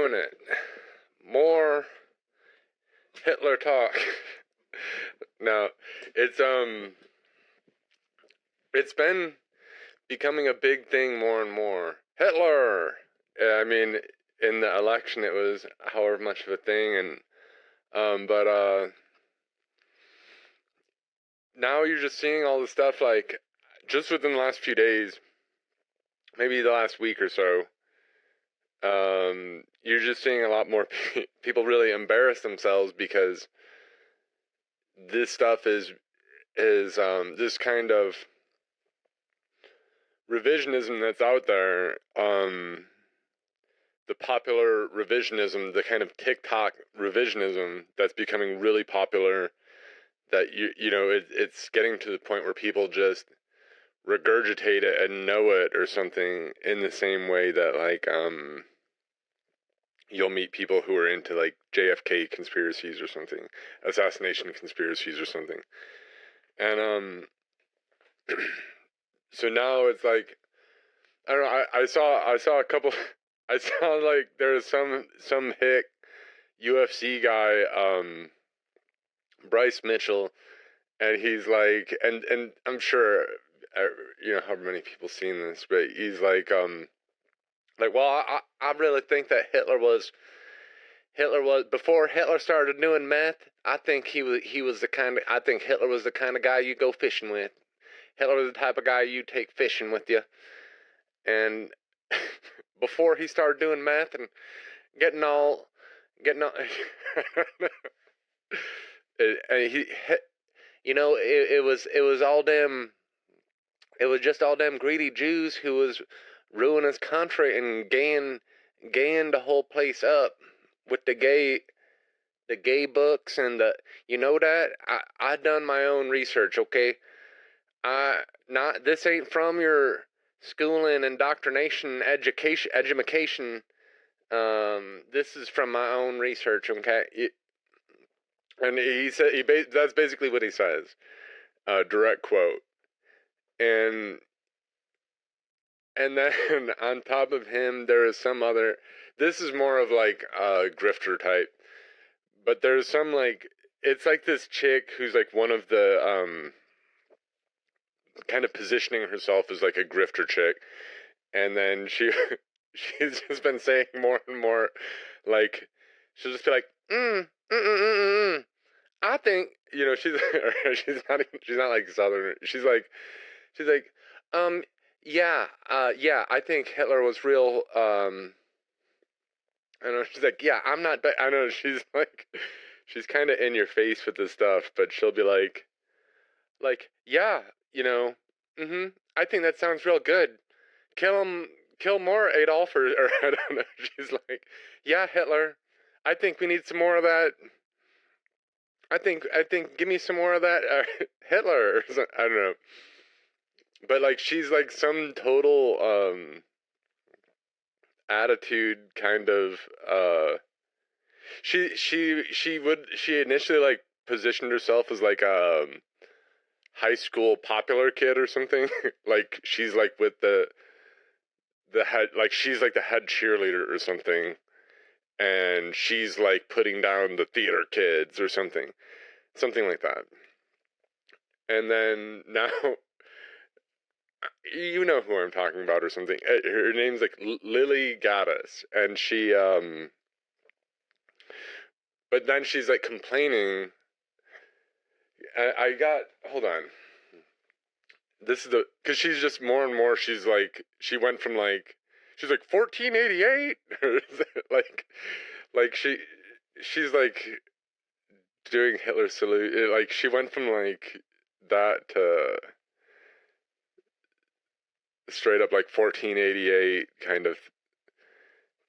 doing it. More Hitler talk. No, it's been becoming a big thing more and more. Hitler. I mean, in the election, it was however much of a thing, and but now you're just seeing all the stuff like just within the last few days, maybe the last week or so. You're just seeing a lot more people really embarrass themselves because this stuff is this kind of revisionism that's out there. The popular revisionism, the kind of TikTok revisionism that's becoming really popular. That it's getting to the point where people just regurgitate it and know it or something in the same way that like you'll meet people who are into like JFK conspiracies or something, assassination conspiracies or something. And so now it's like I don't know, I saw a couple I saw like there was some hick UFC guy, Bryce Mitchell, and he's like and I'm sure however many people seen this, but he's like well, I really think that Hitler was before Hitler started doing meth. I think I think Hitler was the kind of guy you go fishing with. Hitler was the type of guy you take fishing with you. And before he started doing meth and getting all and it was just all them greedy Jews who was ruining his country and gaying the whole place up with the gay books and that I done my own research, okay? This ain't from your schooling, indoctrination, education. This is from my own research, okay? And he said that's basically what he says. Direct quote. And then on top of him, there is some other. This is more of like a grifter type, but there's some like it's like this chick who's like one of the kind of positioning herself as like a grifter chick, and then she's just been saying more and more, like she'll just be like, I think she's she's not like Southern. She's like, yeah, I think Hitler was real. I know she's like, yeah, I'm not. I know she's like, she's kind of in your face with this stuff, but she'll be like, yeah, I think that sounds real good. Kill more Adolf, or I don't know. She's like, yeah, Hitler. I think we need some more of that. I think, give me some more of that Hitler. Or something. I don't know. But like, she's like some total attitude kind of. She initially like positioned herself as like high school popular kid or something. Like she's like with the head, like she's like the head cheerleader or something, and she's like putting down the theater kids or something like that. And then now you know who I'm talking about or something. Her name's like Lily Gaddis, and she but then she's like complaining. Hold on. This is because she's just more and more, she went from like, she's like 1488, like she's like doing Hitler salute, like she went from like that to straight up like 1488 kind of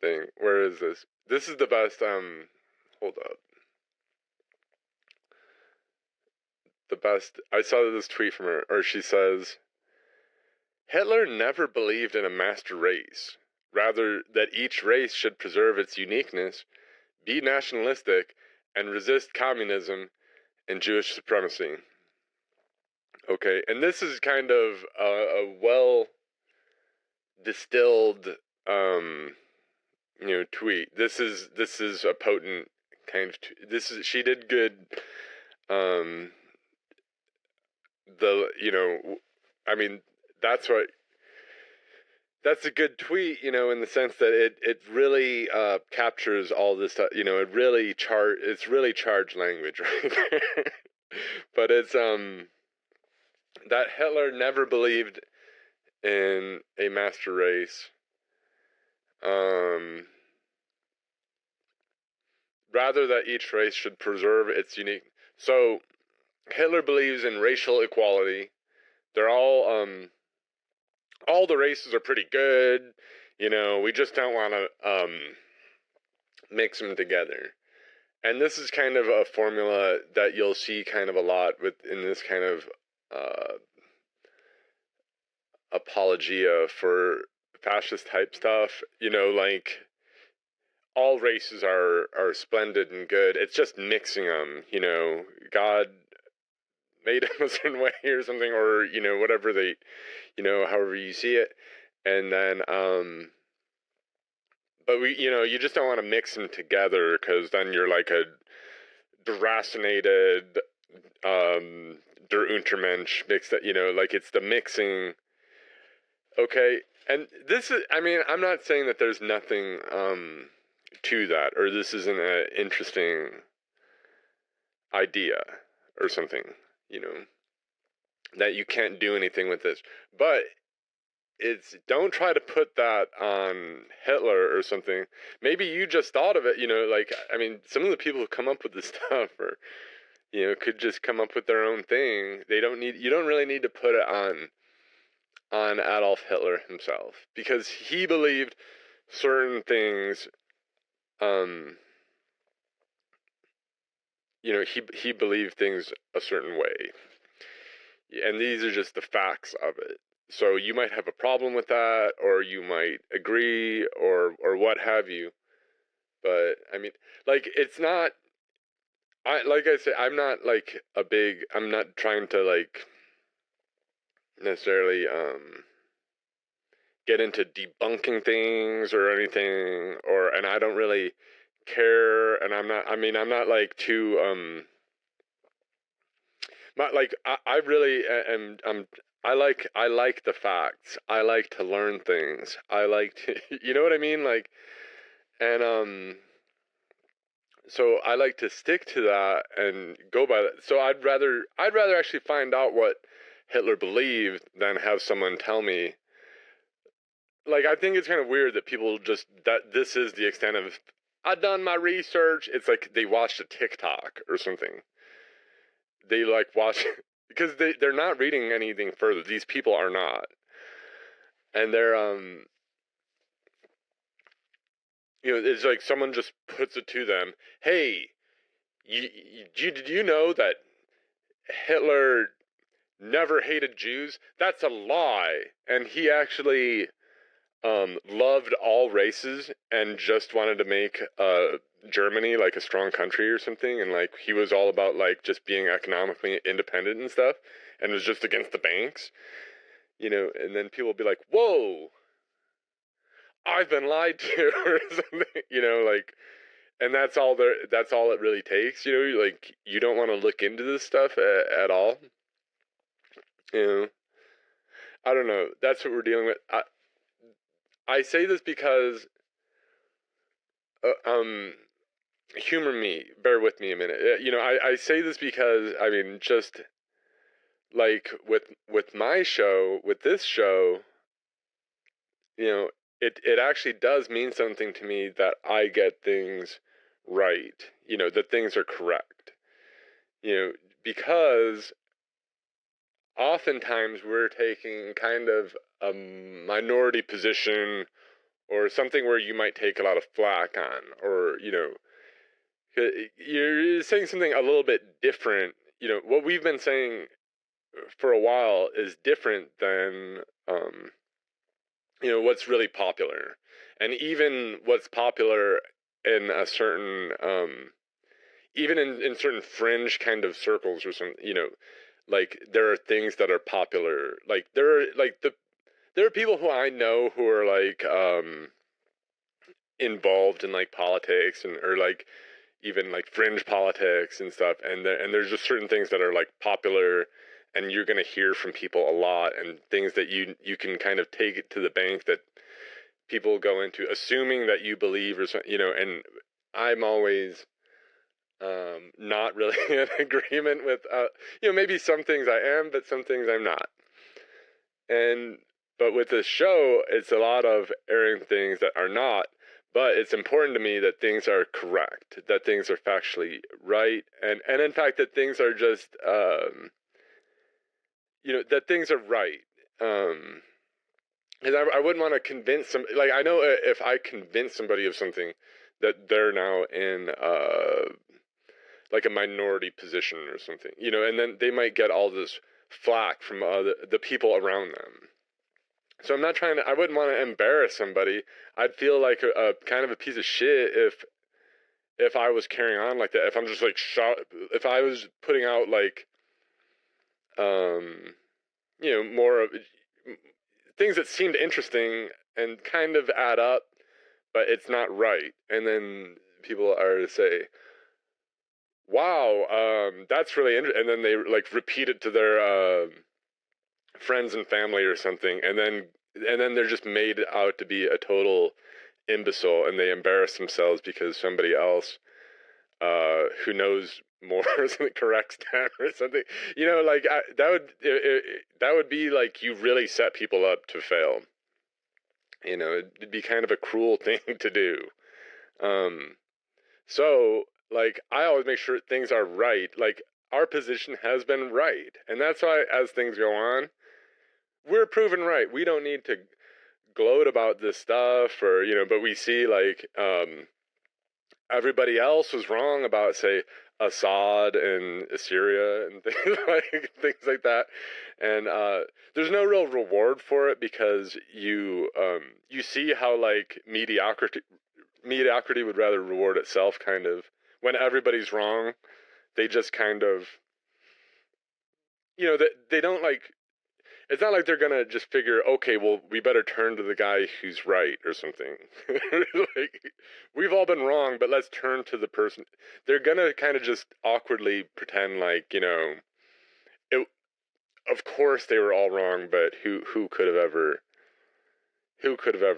thing. Where is this? This is the best, hold up. The best, I saw this tweet from her, or she says, Hitler never believed in a master race, rather that each race should preserve its uniqueness, be nationalistic, and resist communism and Jewish supremacy. Okay, and this is kind of a well distilled tweet. This is a potent kind of. She did good. Um, I mean, that's what. That's a good tweet, in the sense that it really captures all this stuff. It's really charged language right there. But it's that Hitler never believed in a master race. Rather that each race should preserve its unique. So Hitler believes in racial equality. They're all the races are pretty good. We just don't want to mix them together. And this is kind of a formula that you'll see kind of a lot in this kind of apologia for fascist type stuff. Like all races are splendid and good. It's just mixing them. God made them a certain way or something, or whatever they, however you see it, and then but you just don't want to mix them together, because then you're like a deracinated der Untermensch mixed, like it's the mixing. Okay, and this is, I'm not saying that there's nothing to that, or this isn't an interesting idea or something, that you can't do anything with this. But don't try to put that on Hitler or something. Maybe you just thought of it, some of the people who come up with this stuff or, could just come up with their own thing. You don't really need to put it on Adolf Hitler himself, because he believed certain things, he believed things a certain way. And these are just the facts of it. So you might have a problem with that, or you might agree, or what have you. But it's not. Like I say, I'm not I'm not trying to necessarily get into debunking things or anything, and I don't really care, and I'm not too not I really am. I like the facts. I like to learn things. I like to, you know what I mean? And so I like to stick to that and go by that. So I'd rather actually find out what Hitler believed than have someone tell me. I think it's kind of weird that people that this is the extent of, I've done my research. It's like they watched a TikTok or something. They watch, because they're not reading anything further. These people are not. And they're, it's like someone just puts it to them. Hey, did you know that Hitler never hated Jews? That's a lie. And he actually loved all races and just wanted to make Germany a strong country or something. And he was all about just being economically independent and stuff, and was just against the banks. And then people will be like, whoa, I've been lied to, or something, and that's all it really takes, you don't want to look into this stuff at all. I don't know. That's what we're dealing with. I say this because, humor me, bear with me a minute. I say this because, just with my show, with this show, it actually does mean something to me that I get things right, that things are correct, because oftentimes we're taking kind of a minority position, or something where you might take a lot of flack on, or, you're saying something a little bit different. What we've been saying for a while is different than, what's really popular. And even what's popular in a certain, even in certain fringe kind of circles or some, there are things that are popular. There are people who I know who are involved in like politics or like even like fringe politics and stuff, and there's just certain things that are like popular, and you're gonna hear from people a lot, and things that you can kind of take it to the bank that people go into assuming that you believe or something, and I'm always not really in agreement with maybe some things I am, but some things I'm not. But with this show, it's a lot of airing things that are not. But it's important to me that things are correct, that things are factually right, and in fact that things are just, that things are right. Because I wouldn't want to convince somebody. Like, I know if I convince somebody of something, that they're now in like a minority position or something, and then they might get all this flack from the people around them. So I'm not trying to. I wouldn't want to embarrass somebody. I'd feel like a kind of a piece of shit if I was carrying on like that. If I'm just like if I was putting out like, more of things that seemed interesting and kind of add up, but it's not right. And then people are to say, "Wow, that's really interesting," and then they like repeat it to their friends and family or something, and then they're just made out to be a total imbecile, and they embarrass themselves because somebody else who knows more corrects them or something. Like that would be like you really set people up to fail. It'd be kind of a cruel thing to do. So like I always make sure things are right. Like our position has been right, and that's why as things go on, we're proven right. We don't need to gloat about this stuff but we see like everybody else was wrong about, say, Assad and Syria and things like that. And there's no real reward for it because you see how like mediocrity would rather reward itself, kind of. When everybody's wrong, they just kind of they don't like. It's not like they're gonna just figure, okay, well, we better turn to the guy who's right or something. Like, we've all been wrong, but let's turn to the person. They're gonna kind of just awkwardly pretend like, it, of course they were all wrong, but who could have ever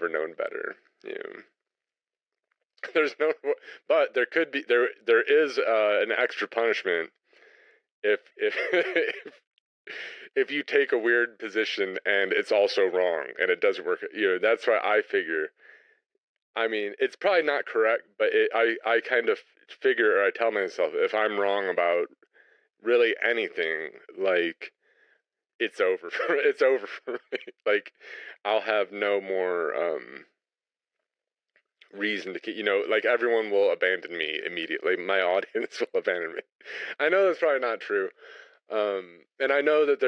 known better? There's no, but there could be there is an extra punishment if if you take a weird position and it's also wrong and it doesn't work, that's why I figure. I mean, it's probably not correct, but I kind of figure, or I tell myself, if I'm wrong about really anything, like it's over. It's over for me. Like I'll have no more reason to keep. Like everyone will abandon me immediately. My audience will abandon me. I know that's probably not true. And I know that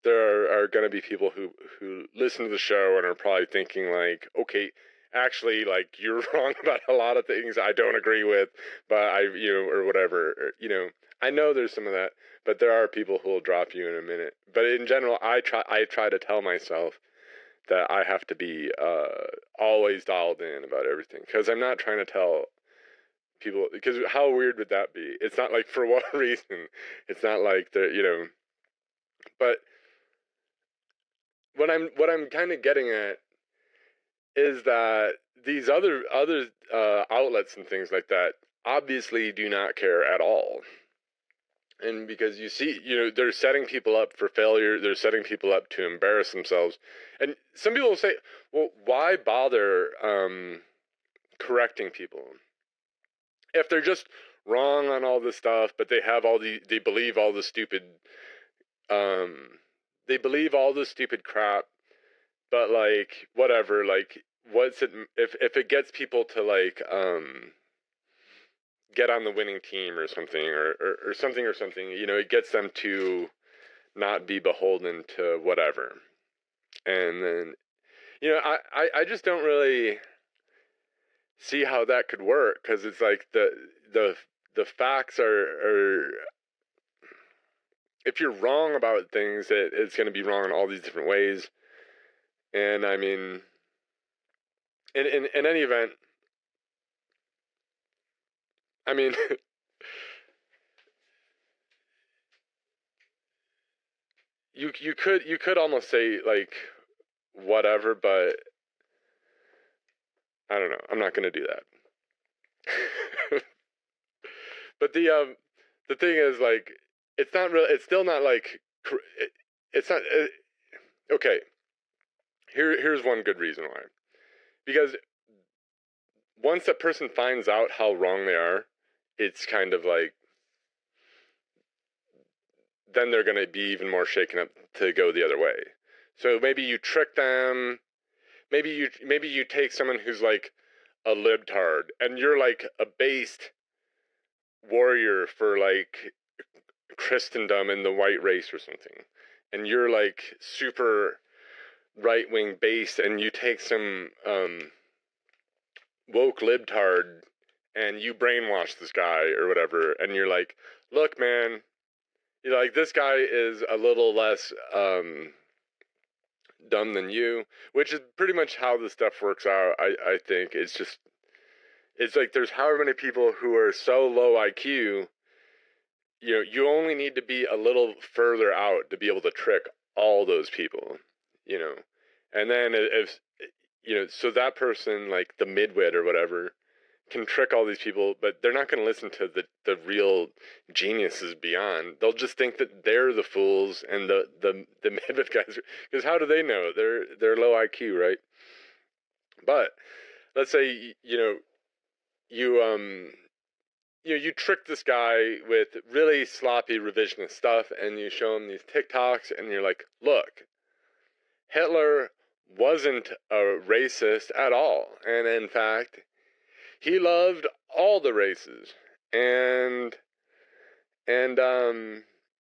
there are going to be people who listen to the show and are probably thinking like, okay, actually, like you're wrong about a lot of things I don't agree with, but or whatever, I know there's some of that, but there are people who will drop you in a minute. But in general, I try to tell myself that I have to be always dialed in about everything, because I'm not trying to tell people, because how weird would that be? It's not like for what reason. It's not like they're. But what I'm kind of getting at is that these other outlets and things like that obviously do not care at all. And because you see, they're setting people up for failure. They're setting people up to embarrass themselves. And some people will say, well, why bother correcting people if they're just wrong on all this stuff, but they believe all the stupid, they believe all this stupid crap, but like whatever, like what's it if it gets people to like get on the winning team or something or something, it gets them to not be beholden to whatever. And then I just don't really see how that could work, because it's like the facts are if you're wrong about things, it's going to be wrong in all these different ways. And I mean, in any event, I mean, you could almost say like whatever, but I don't know. I'm not gonna do that. But the thing is like it's not really. It's still not like it's not okay. Here's one good reason why. Because once a person finds out how wrong they are, it's kind of like then they're going to be even more shaken up to go the other way. So maybe you trick them. Maybe you take someone who's like a libtard, and you're like a based warrior for like Christendom and the white race or something, and you're like super right wing based, and you take some woke libtard and you brainwash this guy or whatever, and you're like, look, man, you know, like this guy is a little less dumb than you, which is pretty much how this stuff works out. I think it's just it's like there's however many people who are so low IQ. You know, you only need to be a little further out to be able to trick all those people. You know, and then if you know, so that person like the midwit or whatever can trick all these people, but they're not going to listen to the real geniuses beyond. They'll just think that they're the fools and the midwit guys. Because how do they know? They're low IQ, right? But let's say you you trick this guy with really sloppy revisionist stuff, and you show him these TikToks, and you're like, look, Hitler wasn't a racist at all, and in fact, he loved all the races, and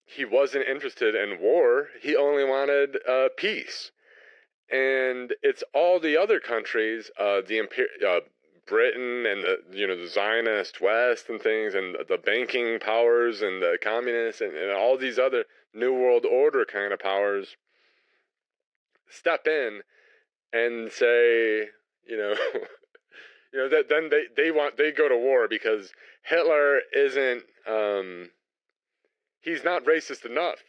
he wasn't interested in war. He only wanted peace. And it's all the other countries, Britain and the Zionist West and things, and the banking powers and the communists and all these other New World Order kind of powers step in and say, you know, that then they go to war because Hitler isn't he's not racist enough,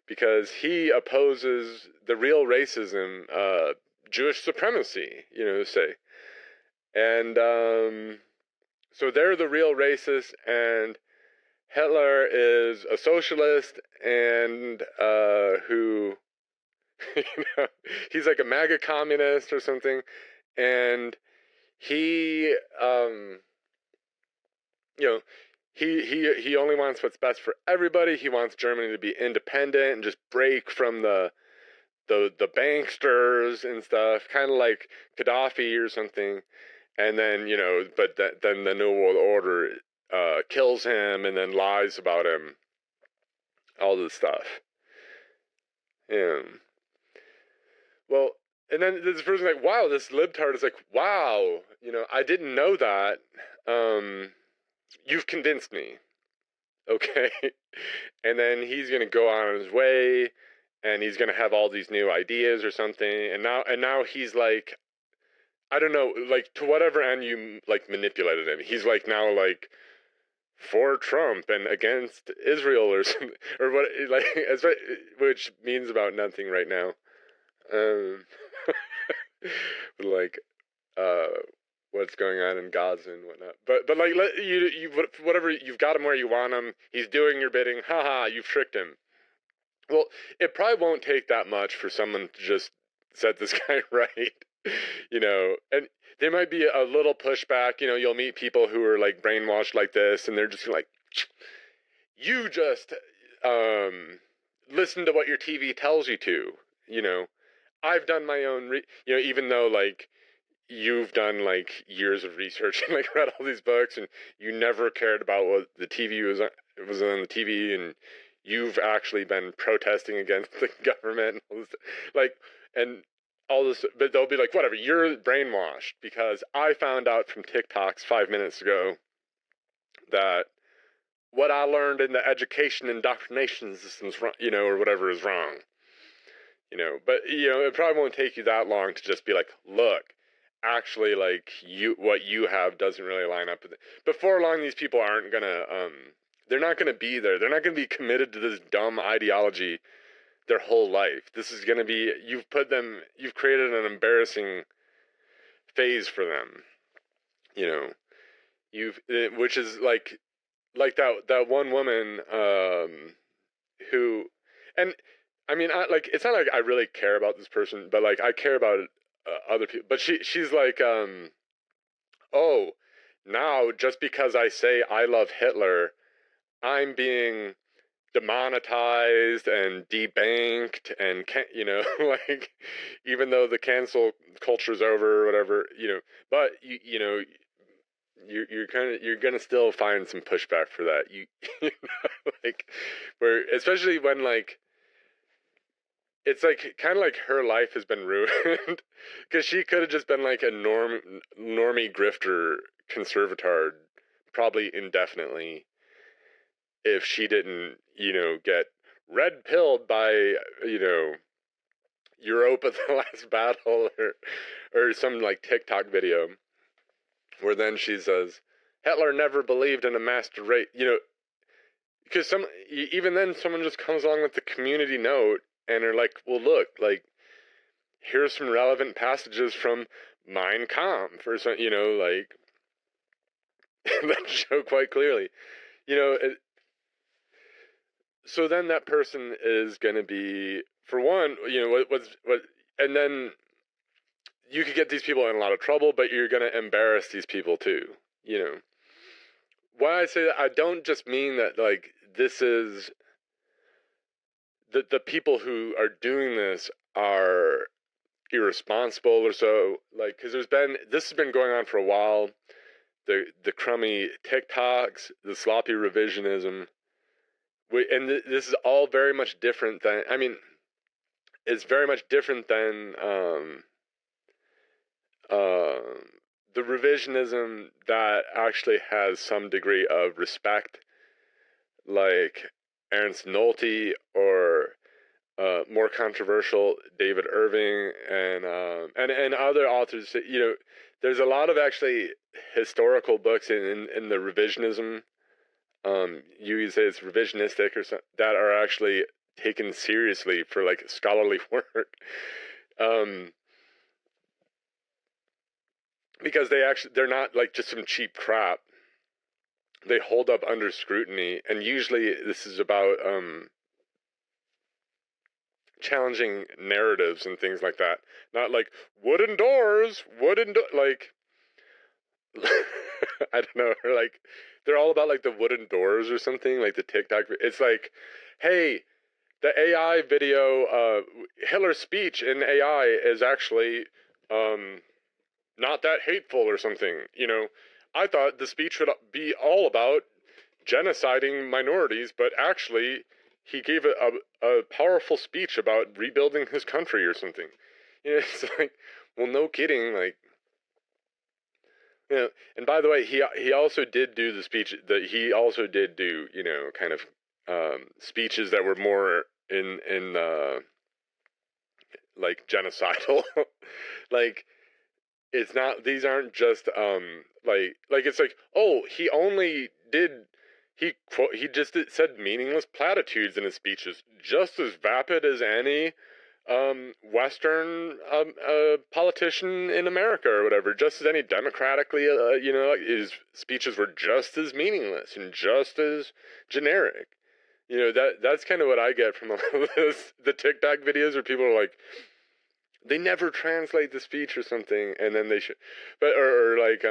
because he opposes the real racism, Jewish supremacy, say. And so they're the real racists, and Hitler is a socialist and who, he's like a MAGA communist or something, and he, he only wants what's best for everybody. He wants Germany to be independent and just break from the banksters and stuff, kind of like Gaddafi or something. And then, but then the New World Order kills him and then lies about him. All this stuff. Yeah. Well, and then this person like, wow, this libtard is like, wow, I didn't know that. You've convinced me. Okay. And then he's going to go on his way, and he's going to have all these new ideas or something. And now he's like, I don't know, like to whatever end you like manipulated him. He's like now like for Trump and against Israel or something, or what, like, which means about nothing right now. Like, what's going on in Gaza and whatnot. But like, whatever, you've got him where you want him. He's doing your bidding. Haha, you've tricked him. Well, it probably won't take that much for someone to just set this guy right. And there might be a little pushback. You'll meet people who are like brainwashed like this, and they're just like, you just listen to what your TV tells you to. I've done my own, even though like you've done like years of research and like read all these books, and you never cared about what the TV was on the TV, and you've actually been protesting against the government and all this, like, and all this, but they'll be like, whatever, you're brainwashed because I found out from TikToks 5 minutes ago that what I learned in the education indoctrination systems, or whatever is wrong. But it probably won't take you that long to just be like, look, actually like what you have doesn't really line up with it. Before long, these people aren't gonna they're not gonna be there. They're not gonna be committed to this dumb ideology their whole life. This is gonna be you've created an embarrassing phase for them. You know, which is like that one woman who, and I mean, it's not like I really care about this person, but like I care about other people. But she's like, oh, now just because I say I love Hitler, I'm being demonetized and debanked and can't, like, even though the cancel culture's over or whatever, but you're gonna still find some pushback for that. Like, where especially when like it's like kind of like her life has been ruined because she could have just been like a normie grifter conservatard probably indefinitely if she didn't get red pilled by Europe at the last battle or some like TikTok video where then she says Hitler never believed in a master race, because even then someone just comes along with the community note and are like, well, look, like, here's some relevant passages from Mein Kampf or something, like, that show quite clearly, so then that person is going to be, for one, and then you could get these people in a lot of trouble, but you're going to embarrass these people too, Why I say that, I don't just mean that, like, this is the people who are doing this are irresponsible or so, like, because this has been going on for a while, the crummy TikToks, the sloppy revisionism, and this is all very much different than, I mean, it's very much different than the revisionism that actually has some degree of respect, like Ernst Nolte or more controversial David Irving and other authors. There's a lot of actually historical books in the revisionism. You say it's revisionistic or something, that are actually taken seriously for like scholarly work. Because they're not like just some cheap crap. They hold up under scrutiny, and usually this is about challenging narratives and things like that. Not like wooden doors, like I don't know, or like they're all about like the wooden doors or something, like the TikTok. It's like, hey, the AI video, Hitler's speech in AI is actually not that hateful or something. I thought the speech would be all about genociding minorities, but actually he gave a powerful speech about rebuilding his country or something. It's like, well, no kidding, like, and by the way, he also did do the speech that he also did do, kind of speeches that were more in like genocidal. Like, it's not, these aren't just like it's like, oh, he just said meaningless platitudes in his speeches, just as vapid as any Western politician in America or whatever, just as any democratically, his speeches were just as meaningless and just as generic. That's kind of what I get from a lot of the TikTok videos where people are like, they never translate the speech or something, and then they should, but or like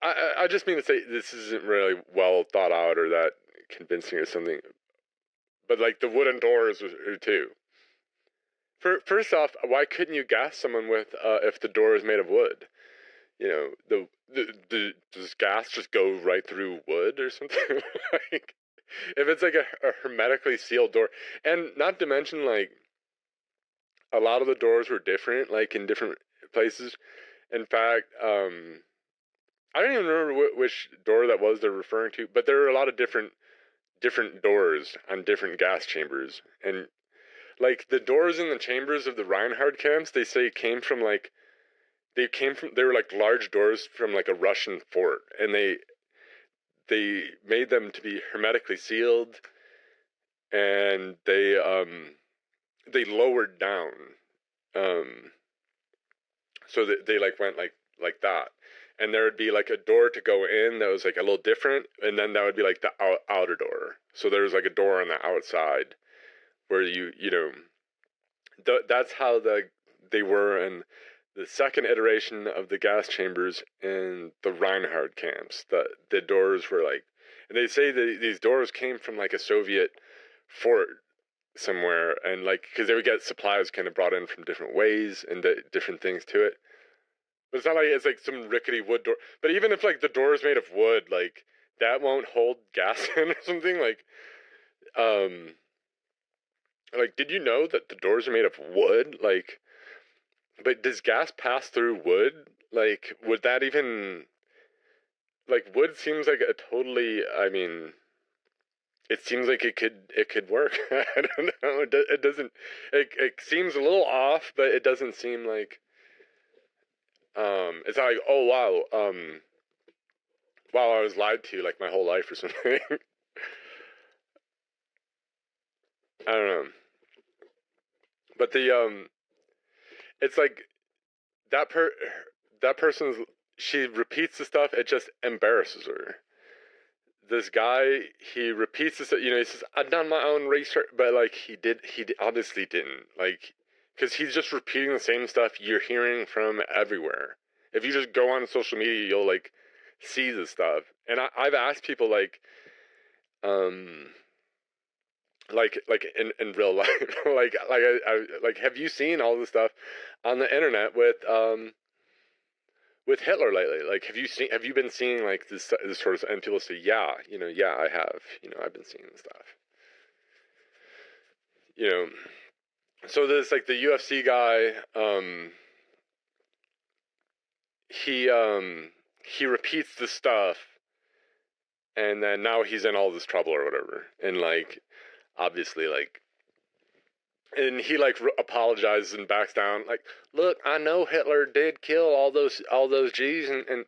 I just mean to say this isn't really well thought out or that convincing or something. But like the wooden doors are too. First off, why couldn't you gas someone with if the door is made of wood? Does gas just go right through wood or something? Like, if it's like a hermetically sealed door, and not to mention like a lot of the doors were different, like in different places. In fact, I don't even remember which door that was they're referring to, but there are a lot of different doors on different gas chambers, and like the doors in the chambers of the Reinhard camps, they say came from like they were like large doors from like a Russian fort, and they made them to be hermetically sealed, and they lowered down, um, so that they like went like that, and there would be like a door to go in that was like a little different, and then that would be like the outer door. So there was like a door on the outside where you know that's how they were in the second iteration of the gas chambers in the Reinhard camps. The doors were like, and they say that these doors came from like a Soviet fort somewhere, and like because they would get supplies kind of brought in from different ways and different things to it. But it's not like it's like some rickety wood door. But even if like the door is made of wood, like that won't hold gas in or something. Um, like did you know that the doors are made of wood? Like, but does gas pass through wood? Like, would that even like wood seems like a totally? I mean, it seems like it could work. I don't know. It doesn't. It seems a little off, but it doesn't seem like. It's not like oh wow I was lied to like my whole life or something. I don't know. But it's like that that person's she repeats the stuff. It just embarrasses her. This guy, he repeats this, you know, he says, I've done my own research, but like he obviously didn't, like, because he's just repeating the same stuff you're hearing from everywhere. If you just go on social media, you'll like see this stuff. And I've asked people um, like in real life, like, have you seen all this stuff on the internet with Hitler lately? Like, have you been seeing like this sort of, and people say, yeah, you know, yeah, I have, you know, I've been seeing stuff, you know. So there's like the UFC guy, he repeats the stuff, and then now he's in all this trouble or whatever, and like, obviously, like, and he like apologizes and backs down, like, look, I know Hitler did kill all those G's, and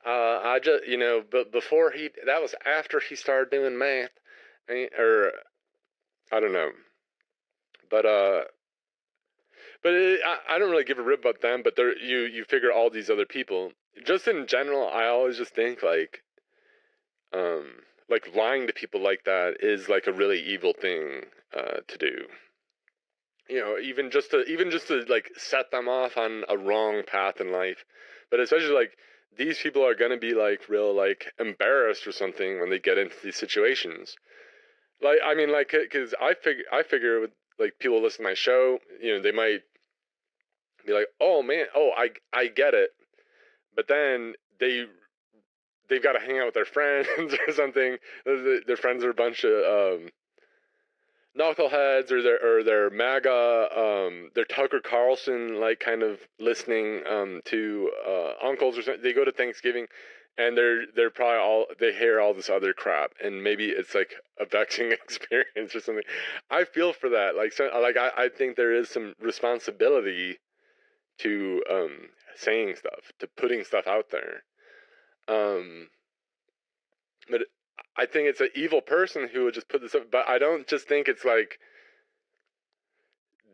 I just, you know, but before that was after he started doing math, or I don't know, but I don't really give a rip about them. But there, you figure all these other people. Just in general, I always just think um, like lying to people like that is like a really evil thing to do. You know, even just to like set them off on a wrong path in life, but especially like these people are gonna be like real like embarrassed or something when they get into these situations. Like I mean, like because I figure with like people listen to my show, you know, they might be like, oh man, oh I get it, but then they've got to hang out with their friends or something. Their friends are a bunch of knuckleheads, or they're MAGA, they're Tucker Carlson like kind of listening to uncles or something. They go to Thanksgiving, and they're probably they hear all this other crap, and maybe it's like a vexing experience or something. I feel for that. Like I think there is some responsibility to saying stuff, to putting stuff out there. Um, but I think it's an evil person who would just put this up. But I don't just think it's like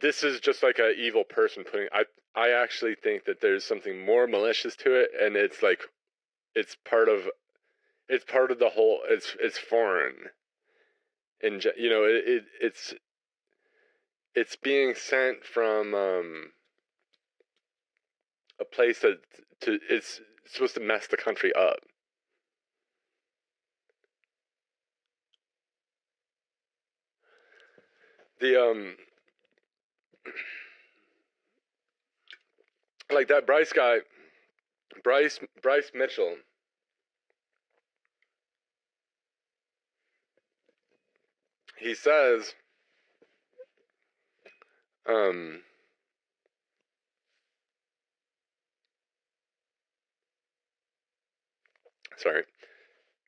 this is just like an evil person putting. I actually think that there's something more malicious to it, and it's like it's part of the whole. It's foreign, and you know it's being sent from a place that it's supposed to mess the country up. The like that Bryce guy, Bryce Mitchell. He says, um, sorry.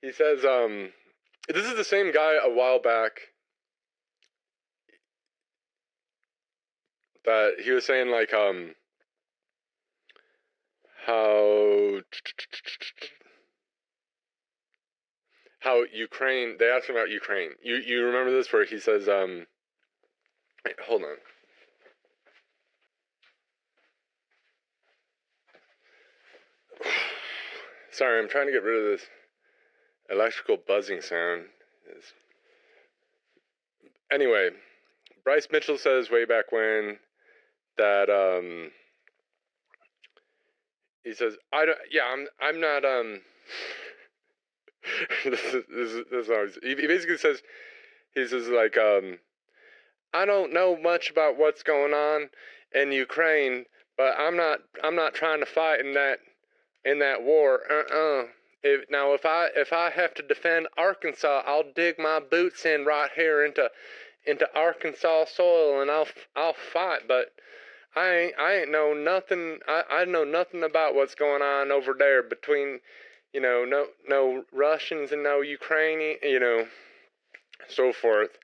He says, this is the same guy a while back that he was saying like how Ukraine. They asked him about Ukraine. You remember this where he says, wait, hold on. Sorry, I'm trying to get rid of this electrical buzzing sound. Anyway, Bryce Mitchell says way back when that he says I'm not this is always, he basically says like I don't know much about what's going on in Ukraine, but I'm not trying to fight in that war. If I have to defend Arkansas, I'll dig my boots in right here into Arkansas soil, and I'll fight. But I ain't know nothing. I know nothing about what's going on over there between, no Russians and no Ukrainian, so forth.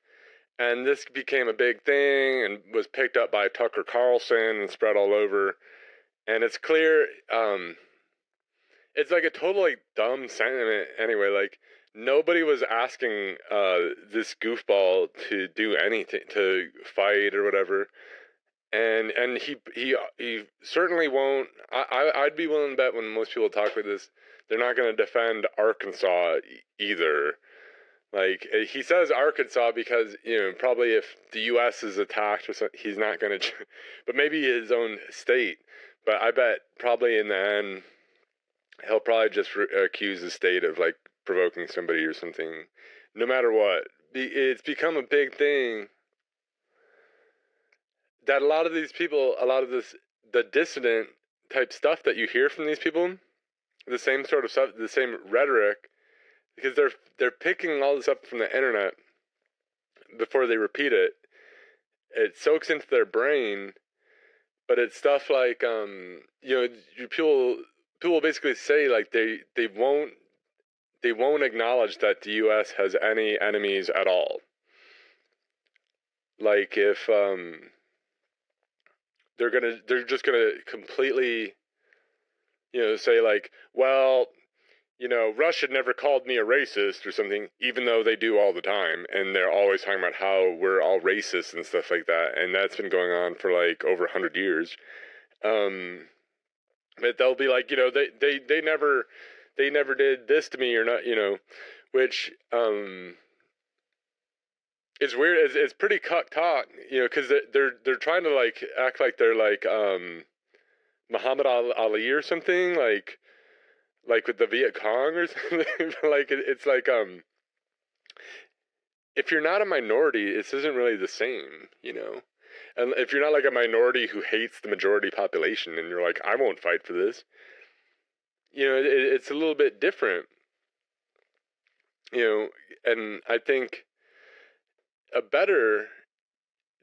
And this became a big thing and was picked up by Tucker Carlson and spread all over. And it's clear, it's like a totally dumb sentiment anyway. Like, nobody was asking this goofball to do anything, to fight or whatever. And he certainly won't. I'd be willing to bet when most people talk like this, they're not going to defend Arkansas either. Like, he says Arkansas because, probably if the U.S. is attacked or something, he's not going to, but maybe his own state. But I bet probably in the end, he'll probably just accuse the state of, like, provoking somebody or something. No matter what. It's become a big thing that a lot of these people, the dissident type stuff that you hear from these people, the same sort of stuff, the same rhetoric, because they're picking all this up from the internet before they repeat it. It soaks into their brain, but it's stuff like people basically say like they won't acknowledge that the U.S. has any enemies at all. Like, if they're just gonna completely, say like, well, Russia never called me a racist or something, even though they do all the time, and they're always talking about how we're all racist and stuff like that, and that's been going on for like over 100 years. But they'll be like, they never did this to me or not, which it's weird. It's pretty cuck talk, because they're trying to like act like they're like Muhammad Ali or something, like with the Viet Cong or something. Like, it's like, if you're not a minority, this isn't really the same, And if you're not like a minority who hates the majority population and you're like, I won't fight for this, it's a little bit different, and I think a better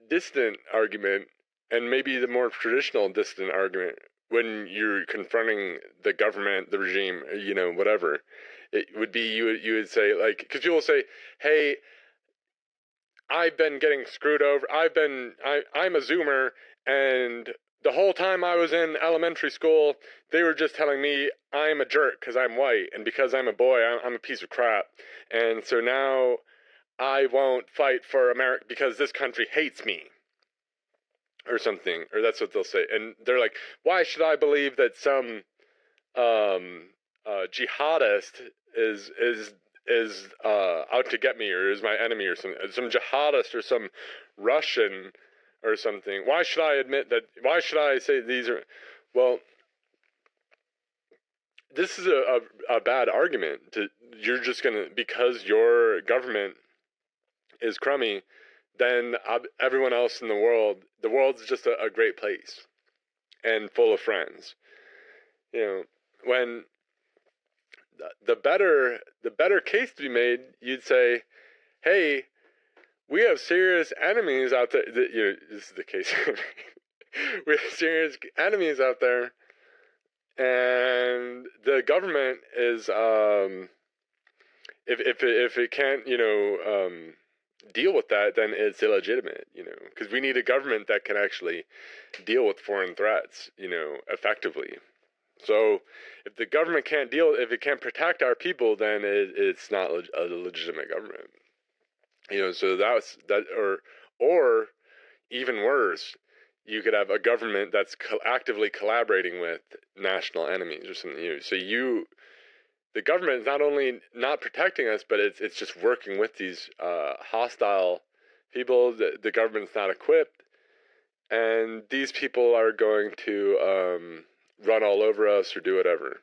distant argument, and maybe the more traditional distant argument, when you're confronting the government, the regime, whatever, it would be you would say, like, because people say, hey, I've been getting screwed over. I'm a Zoomer, and the whole time I was in elementary school, they were just telling me I'm a jerk because I'm white, and because I'm a boy, I'm a piece of crap. And so now I won't fight for America because this country hates me. Or something, or that's what they'll say. And they're like, why should I believe that some jihadist is out to get me, or is my enemy, or some jihadist, or some Russian or something? Why should I admit that? Why should I say these are? Well, this is a bad argument. You're just gonna, because your government is crummy, then everyone else in the world's just a great place and full of friends. When the better case to be made, you'd say, hey, we have serious enemies out there. This is the case. We have serious enemies out there, and the government is, if it can't, deal with that, then it's illegitimate, because we need a government that can actually deal with foreign threats, effectively. So if the government if it can't protect our people, then it's not a legitimate government. So or even worse, you could have a government that's actively collaborating with national enemies or something. So the government is not only not protecting us, but it's just working with these hostile people. The government's not equipped, and these people are going to run all over us or do whatever.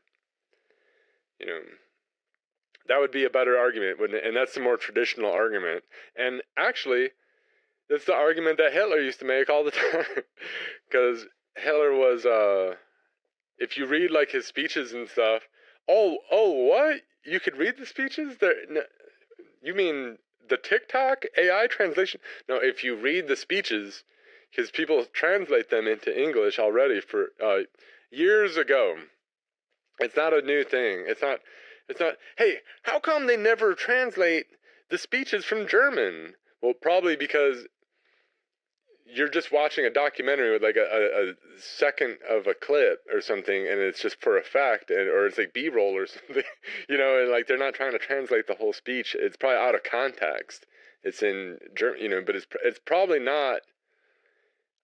That would be a better argument, and that's the more traditional argument. And actually, that's the argument that Hitler used to make all the time, because Hitler was, if you read like his speeches and stuff, what? You could read the speeches? No, you mean the TikTok AI translation? No, if you read the speeches, because people translate them into English already for years ago. It's not a new thing. It's not, hey, how come they never translate the speeches from German? Well, probably because you're just watching a documentary with like a second of a clip or something, and it's just for effect, or it's like B-roll or something, and like they're not trying to translate the whole speech. It's probably out of context. It's in German, but it's probably not.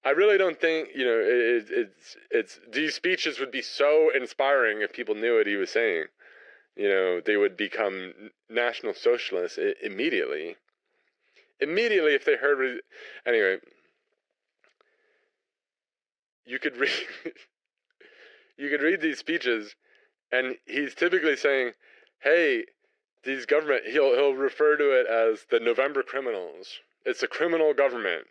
I really don't think, it's these speeches would be so inspiring if people knew what he was saying. They would become National Socialists immediately. Immediately if they heard. Anyway, you could read these speeches, and he's typically saying, "Hey, these government." He'll refer to it as the November criminals. It's a criminal government,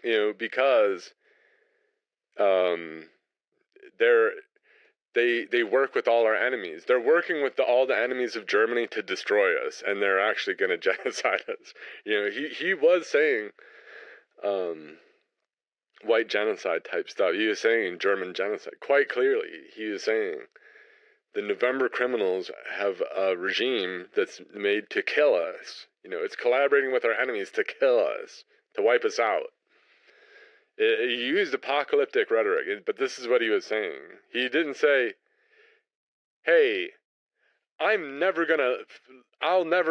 because they work with all our enemies. They're working with all the enemies of Germany to destroy us, and they're actually going to genocide us. He was saying white genocide type stuff. He was saying German genocide quite clearly. He was saying the November criminals have a regime that's made to kill us. It's collaborating with our enemies to kill us, to wipe us out. He used apocalyptic rhetoric, but this is what he was saying. He didn't say, hey, I'll never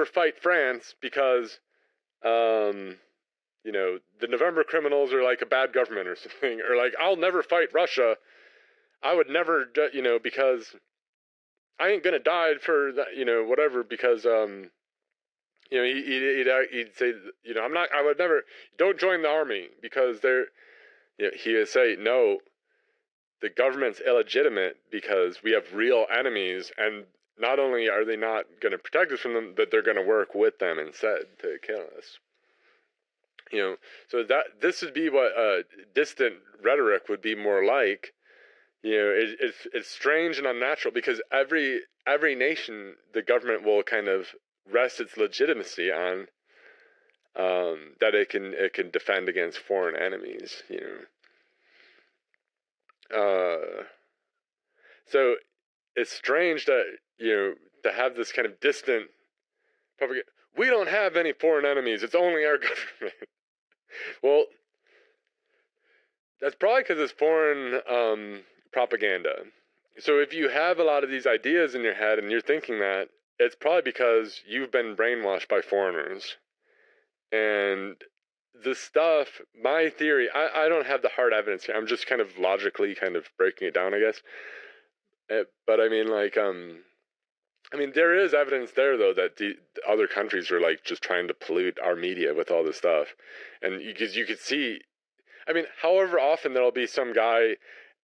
fight France because, the November criminals are like a bad government or something. Or like, I'll never fight Russia. I would never, because I ain't gonna die for that, whatever, because, he'd say, I would never, don't join the army because he would say, no, the government's illegitimate because we have real enemies, and not only are they not going to protect us from them, but they're going to work with them instead to kill us. So this would be what distant rhetoric would be more like. It's strange and unnatural because every nation, the government will kind of rest its legitimacy on that it can defend against foreign enemies. So it's strange that to have this kind of distant propaganda. We don't have any foreign enemies. It's only our government. Well, that's probably because it's foreign propaganda. So if you have a lot of these ideas in your head and you're thinking that, it's probably because you've been brainwashed by foreigners. And this stuff, my theory, I don't have the hard evidence here. I'm just kind of logically kind of breaking it down, I guess. But I mean, like, there is evidence there, though, that the other countries are, like, just trying to pollute our media with all this stuff. And because you could see, however often there'll be some guy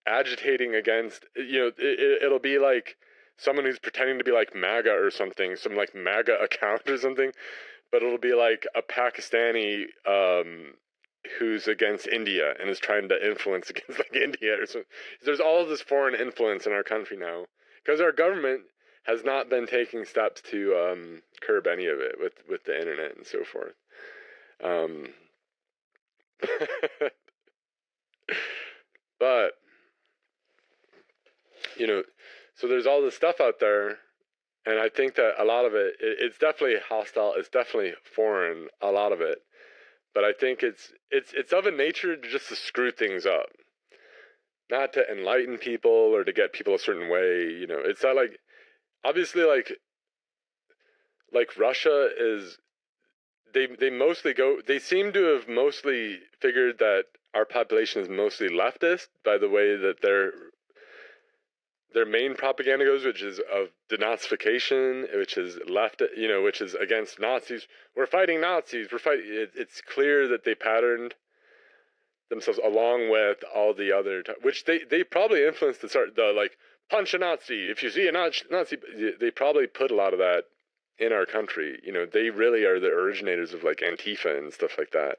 agitating against, it'll be like someone who's pretending to be like MAGA or something, some like MAGA account or something, but it'll be like a Pakistani who's against India and is trying to influence against like India or something. There's all of this foreign influence in our country now because our government has not been taking steps to curb any of it with the internet and so forth. But so there's all this stuff out there, and I think that a lot of it's definitely hostile. It's definitely foreign, a lot of it. But I think it's of a nature just to screw things up. not to enlighten people or to get people a certain way. You know, it's not like, obviously, like Russia is, they mostly go, they seem to have mostly figured that our population is mostly leftist by the way that their main propaganda goes, which is of denazification, which is left, you know, which is against Nazis. We're fighting Nazis. We're fighting. It's clear that they patterned themselves along with all the other, which they probably influenced the like punch a Nazi. If you see a Nazi, they probably put a lot of that in our country. You know, they really are the originators of like Antifa and stuff like that.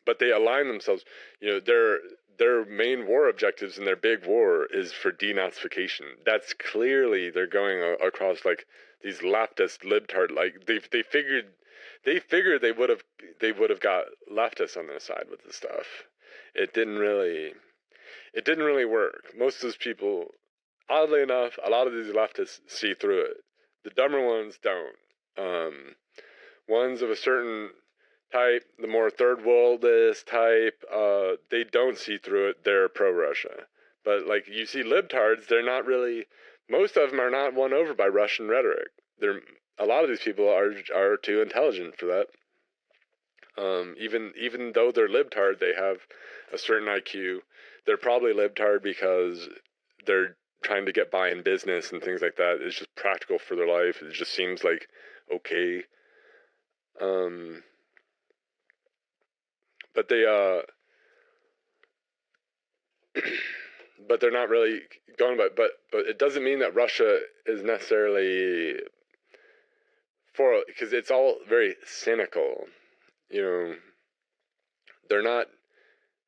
But they align themselves. You know, their main war objectives in their big war is for denazification. That's clearly they're going across like these leftist libtard. Like they figured they would have got leftists on their side with this stuff. It didn't really work. Most of those people, oddly enough, a lot of these leftists see through it. The dumber ones don't. Ones of a certain type, the more third worldist type, they don't see through it. They're pro-Russia. But like you see libtards, they're not really. Most of them are not won over by Russian rhetoric. A lot of these people are too intelligent for that. Even though they're libtard, they have a certain IQ. They're probably libtard because they're trying to get by in business and things like that. It's just practical for their life. It just seems like okay. But they but they're not really going by. But it doesn't mean that Russia is necessarily for, because it's all very cynical. You know, they're not.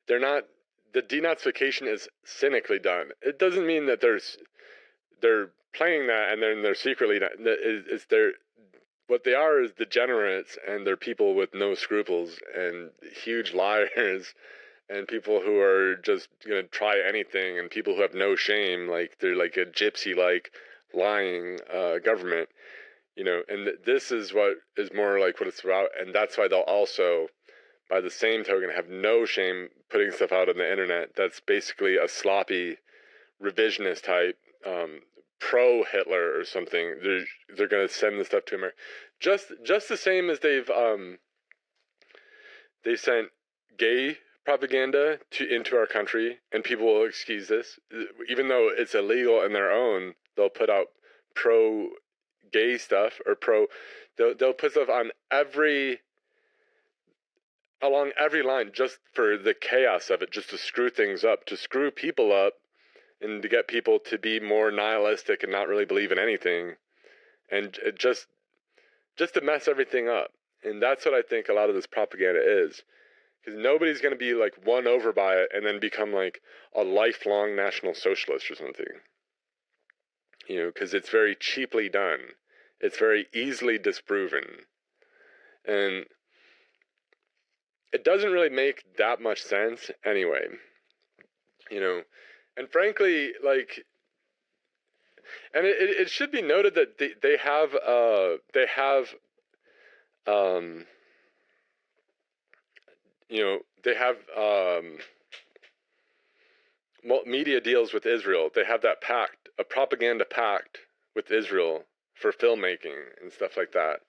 The denazification is cynically done. It doesn't mean that they're playing that and then they're secretly not. It's what they are is degenerates, and they're people with no scruples and huge liars, and people who are just gonna try anything, and people who have no shame, like they're like a gypsy-like lying government, you know. And this is what is more like what it's about, and that's why they'll also, by the same token, have no shame putting stuff out on the internet that's basically a sloppy revisionist type pro-Hitler or something. They're going to send the stuff to America just the same as they sent gay propaganda into our country, and people will excuse this even though it's illegal in their own. They'll put out pro-gay stuff or they'll put stuff on along every line just for the chaos of it, just to screw things up, to screw people up, and to get people to be more nihilistic and not really believe in anything, and just to mess everything up. And that's what I think a lot of this propaganda is, because nobody's going to be like won over by it and then become like a lifelong National Socialist or something, you know, because it's very cheaply done. It's very easily disproven, and it doesn't really make that much sense anyway, you know. And frankly, like, and it should be noted that they have you know, they have media deals with Israel. They have that pact, a propaganda pact with Israel for filmmaking and stuff like that.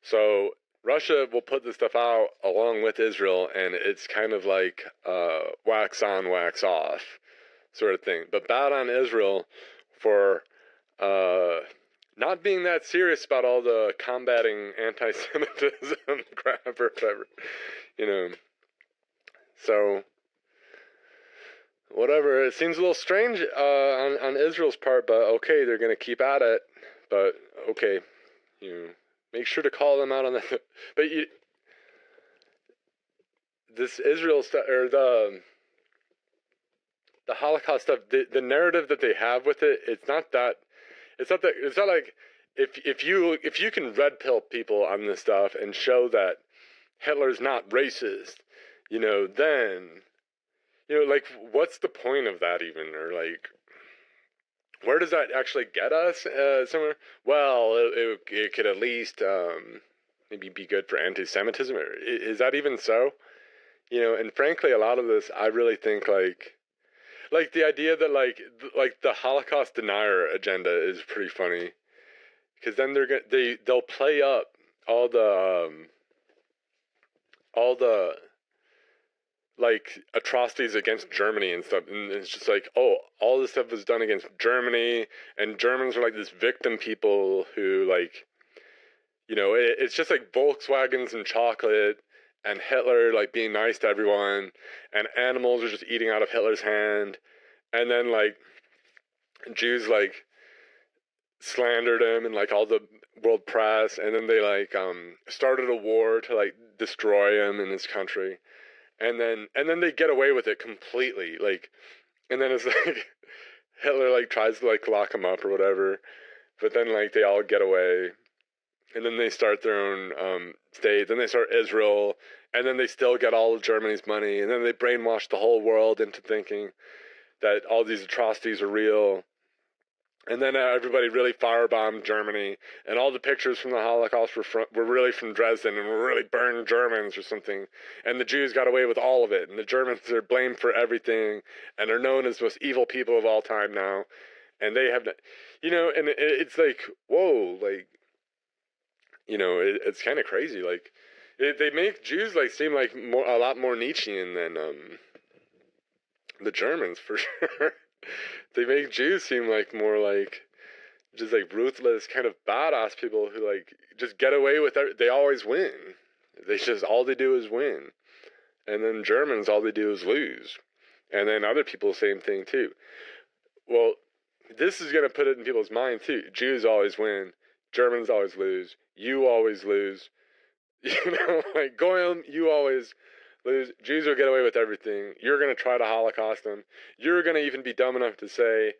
So Russia will put this stuff out along with Israel, and it's kind of like wax on, wax off sort of thing. But bad on Israel for not being that serious about all the combating anti-Semitism crap or whatever, you know. So whatever, it seems a little strange on Israel's part, but okay, they're going to keep at it. But okay, you know, make sure to call them out on that. But this Israel stuff, or the Holocaust stuff, the narrative that they have with it, it's not like if you can red pill people on this stuff and show that Hitler's not racist, you know, then, you know, like, what's the point of that even? Or like, where does that actually get us somewhere? Well, it could at least maybe be good for anti-Semitism. Is that even so? And frankly, a lot of this, I really think like the idea that like the Holocaust denier agenda is pretty funny, because then they'll play up all the like atrocities against Germany and stuff, and it's just like, oh, all this stuff was done against Germany, and Germans are like this victim people who like, it's just like Volkswagens and chocolate, and Hitler like being nice to everyone, and animals are just eating out of Hitler's hand, and then like Jews like slandered him and like all the world press, and then they like started a war to like destroy him in his country, and then they get away with it completely, like, and then it's like Hitler like tries to like lock him up or whatever, but then like they all get away, and then they start their own state, then they start Israel, and then they still get all of Germany's money, and then they brainwash the whole world into thinking that all these atrocities are real. And then everybody really firebombed Germany, and all the pictures from the Holocaust were really from Dresden, and were really burned Germans or something. And the Jews got away with all of it, and the Germans are blamed for everything, and are known as the most evil people of all time now. And they have, and it's like, whoa, like, it's kind of crazy. Like, they make Jews like seem like a lot more Nietzschean than the Germans, for sure. They make Jews seem like more like just like ruthless kind of badass people who like just get away with it. They always win. All they do is win. And then Germans, all they do is lose. And then other people, same thing too. Well, this is going to put it in people's mind too. Jews always win. Germans always lose. You always lose. Like Goyim, you always lose. Jews will get away with everything. You're going to try to Holocaust them. You're going to even be dumb enough to say,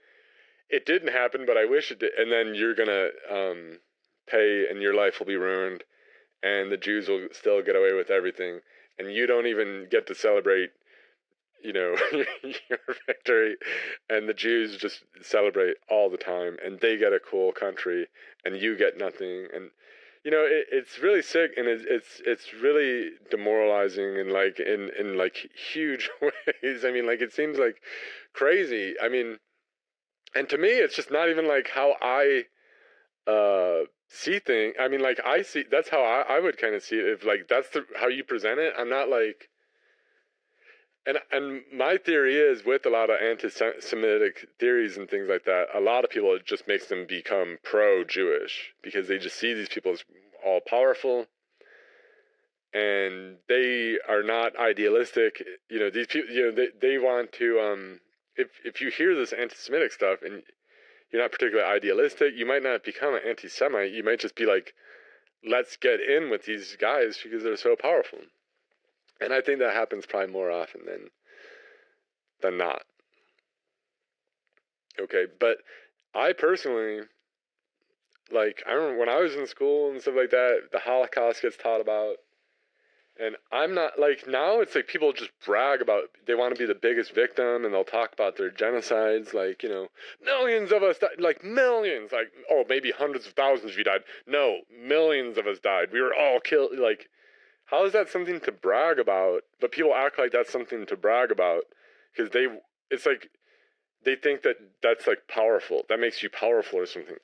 it didn't happen, but I wish it did. And then you're going to pay, and your life will be ruined. And the Jews will still get away with everything. And you don't even get to celebrate, your victory. And the Jews just celebrate all the time. And they get a cool country, and you get nothing. And it's really sick, and it's really demoralizing, and like in like huge ways. I mean, like, it seems like crazy. I mean, and to me, it's just not even like how I see things. I mean, like, that's how I would kind of see it. If like that's how you present it, I'm not like. And my theory is, with a lot of anti-Semitic theories and things like that, a lot of people, it just makes them become pro-Jewish, because they just see these people as all-powerful, and they are not idealistic. These people, they want to, if you hear this anti-Semitic stuff and you're not particularly idealistic, you might not become an anti-Semite. You might just be like, let's get in with these guys because they're so powerful. And I think that happens probably more often than not. Okay, but I personally, like, I remember when I was in school and stuff like that, the Holocaust gets taught about, and I'm not, like, now it's like people just brag about, they want to be the biggest victim, and they'll talk about their genocides, like, millions of us died, like, millions, like, oh, maybe hundreds of thousands of you died. No, millions of us died. We were all killed, like, how is that something to brag about? But people act like that's something to brag about, because it's like, they think that that's like powerful. That makes you powerful or something.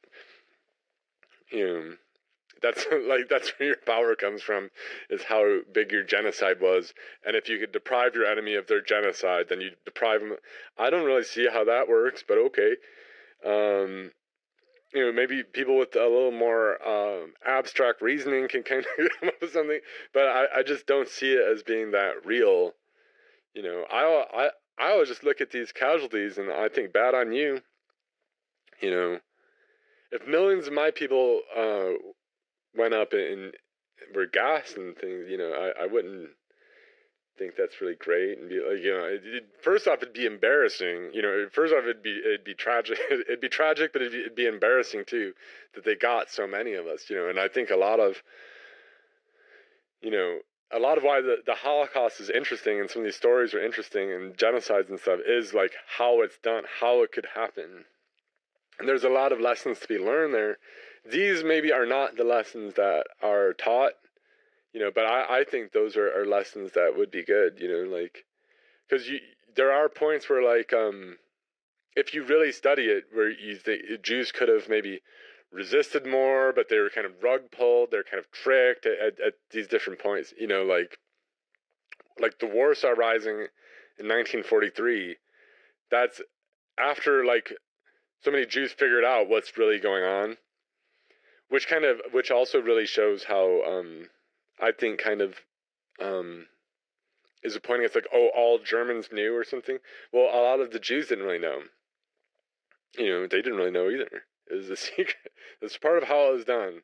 That's like, that's where your power comes from, is how big your genocide was. And if you could deprive your enemy of their genocide, then you deprive them. I don't really see how that works, but okay. Maybe people with a little more abstract reasoning can kind of come up with something, but I just don't see it as being that real. I always just look at these casualties, and I think, bad on you. If millions of my people went up and were gassed and things, I wouldn't think that's really great, and be like, first off, it'd be embarrassing. First off, it'd be tragic. It'd be tragic, but it'd be embarrassing too, that they got so many of us. And I think a lot of why the Holocaust is interesting, and some of these stories are interesting, and genocides and stuff, is like how it's done, how it could happen. And there's a lot of lessons to be learned there. These maybe are not the lessons that are taught, But I think those are lessons that would be good, like, because there are points where, like, if you really study it, where the Jews could have maybe resisted more, but they were kind of rug pulled, they're kind of tricked at these different points, like the Warsaw Rising in 1943. That's after, like, so many Jews figured out what's really going on, which also really shows how I think kind of is a point. It's like, oh, all Germans knew or something. Well, a lot of the Jews didn't really know. They didn't really know either. It was a secret. That's part of how it was done.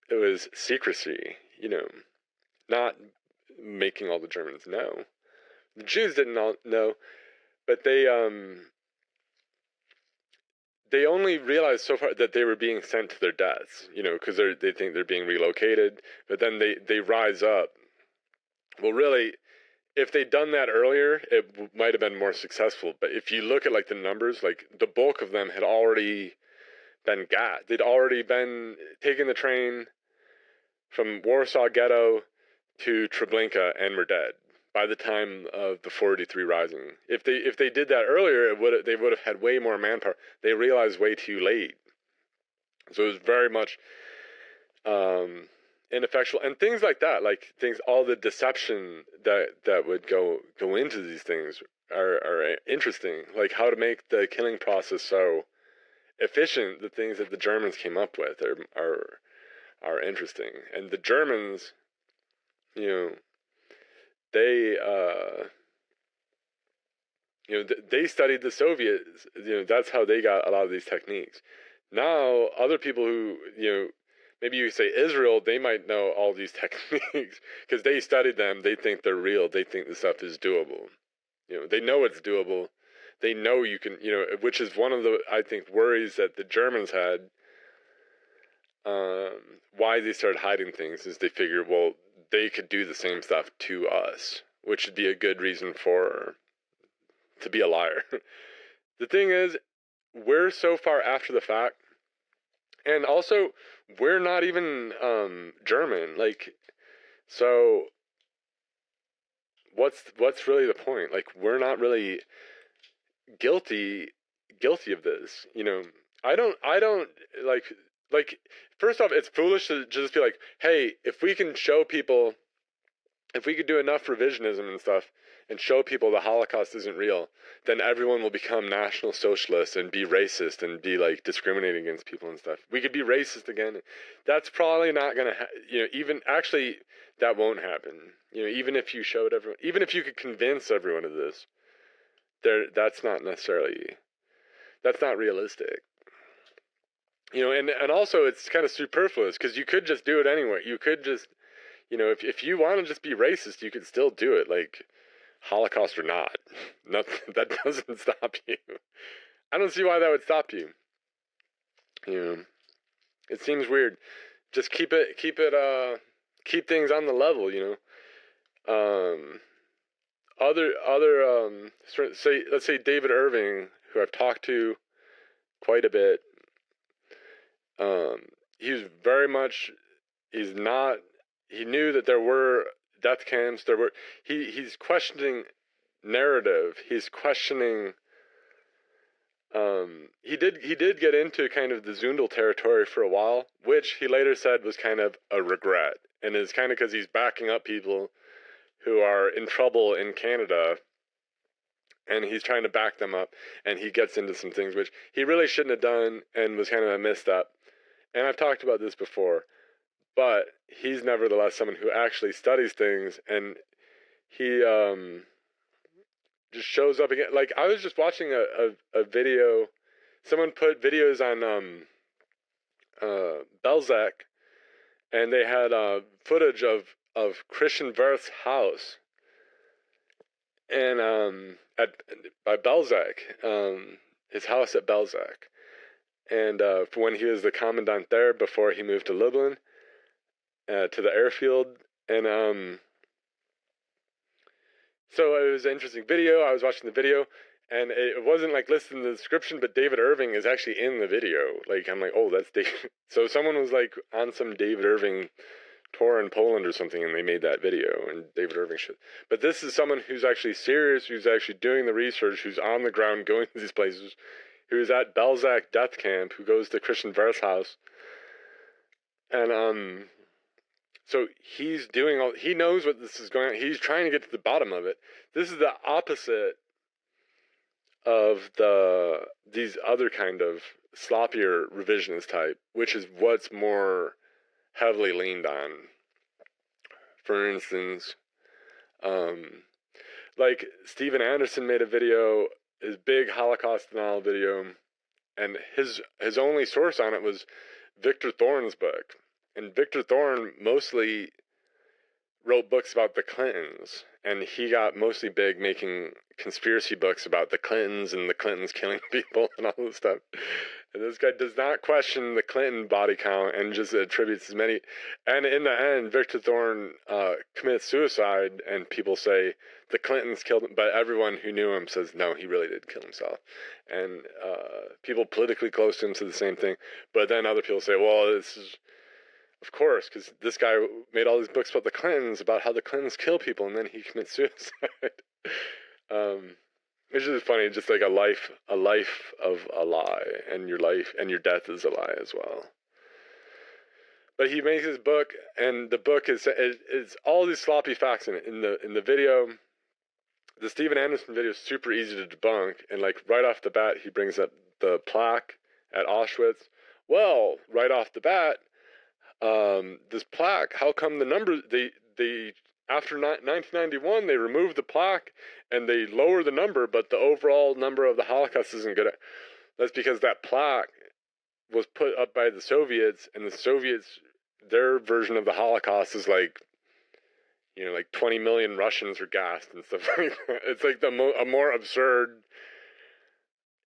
It was secrecy, not making all the Germans know. The Jews didn't all know, but they only realized so far that they were being sent to their deaths, because they think they're being relocated, but then they rise up. Well, really, if they'd done that earlier, it might have been more successful. But if you look at, like, the numbers, like, the bulk of them had already been got. They'd already been taking the train from Warsaw Ghetto to Treblinka and were dead by the time of the 43 Rising. If they did that earlier, they would have had way more manpower. They realized way too late. So it was very much ineffectual, and things like that, like all the deception that would go into these things are interesting. Like how to make the killing process so efficient. The things that the Germans came up with are interesting, and the Germans, they they studied the Soviets. That's how they got a lot of these techniques. Now, other people who, maybe you say Israel, they might know all these techniques because they studied them. They think they're real. They think the stuff is doable. They know it's doable. They know you can, which is one of the, I think, worries that the Germans had. Why they started hiding things is they figured, well, they could do the same stuff to us, which would be a good reason to be a liar. The thing is, we're so far after the fact, and also we're not even German. Like, so what's really the point? Like, we're not really guilty of this. I don't like. First off, it's foolish to just be like, hey, if we can show people, if we could do enough revisionism and stuff and show people the Holocaust isn't real, then everyone will become National Socialists and be racist and be, like, discriminating against people and stuff. We could be racist again. That's probably not going to, even, actually, that won't happen. Even if you showed everyone, even if you could convince everyone of this, that's not realistic. And also it's kind of superfluous because you could just do it anyway. You could just, if you want to just be racist, you could still do it, like, Holocaust or not. Nothing, that doesn't stop you. I don't see why that would stop you. It seems weird. Just keep things on the level, let's say David Irving, who I've talked to quite a bit. He was very much, he knew that there were death camps. He's questioning narrative. He's questioning, he did get into kind of the Zundel territory for a while, which he later said was kind of a regret. And it's kind of because he's backing up people who are in trouble in Canada, and he's trying to back them up, and he gets into some things which he really shouldn't have done and was kind of a misstep. And I've talked about this before, but he's nevertheless someone who actually studies things, and he just shows up again. Like, I was just watching a video. Someone put videos on Belzec, and they had footage of Christian Werth's house, and by Belzec, his house at Belzec. And for when he was the commandant there before he moved to Lublin, to the airfield. And so it was an interesting video. I was watching the video, and it wasn't like listed in the description, but David Irving is actually in the video. Like, I'm like, oh, that's David. So someone was like on some David Irving tour in Poland or something, and they made that video, and David Irving should. But this is someone who's actually serious, who's actually doing the research, who's on the ground going to these places, who's at Belzec death camp, who goes to Christian Ver's house. And so he's doing all, he knows what this is going on. He's trying to get to the bottom of it. This is the opposite of these other kind of sloppier revisionist type, which is what's more heavily leaned on. For instance, like Steven Anderson made a video, his big Holocaust denial video, and his only source on it was Victor Thorne's book. And Victor Thorne mostly wrote books about the Clintons, and he got mostly big making conspiracy books about the Clintons and the Clintons killing people and all this stuff. And this guy does not question the Clinton body count and just attributes as many. And in the end, Victor Thorne commits suicide, and people say the Clintons killed him, but everyone who knew him says no, he really did kill himself. And people politically close to him say the same thing. But then other people say, well, this is, of course, because this guy made all these books about the Clintons, about how the Clintons kill people, and then he commits suicide. It's just funny, just like a life of a lie, and your life and your death is a lie as well. But he makes his book, and the book is all these sloppy facts in it. In the video, the Steven Anderson video is super easy to debunk, and like right off the bat, he brings up the plaque at Auschwitz. Well, right off the bat, this plaque, how come the numbers, they after 1991, they removed the plaque and they lower the number, but the overall number of the Holocaust isn't good. That's because that plaque was put up by the Soviets, and the Soviets, their version of the Holocaust is like, you know, like 20 million Russians were gassed and stuff like that. It's like a more absurd.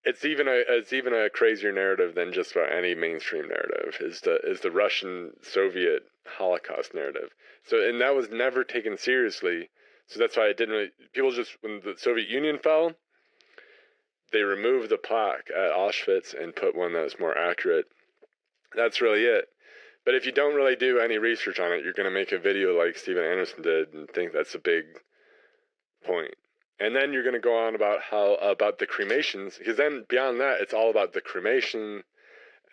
It's even a crazier narrative than just about any mainstream narrative is the Russian Soviet Holocaust narrative. So, and that was never taken seriously. So that's why it didn't really, people just, when the Soviet Union fell, they removed the plaque at Auschwitz and put one that was more accurate. That's really it. But if you don't really do any research on it, you're going to make a video like Steven Anderson did and think that's a big point. And then you're going to go on about the cremations, because then beyond that, it's all about the cremation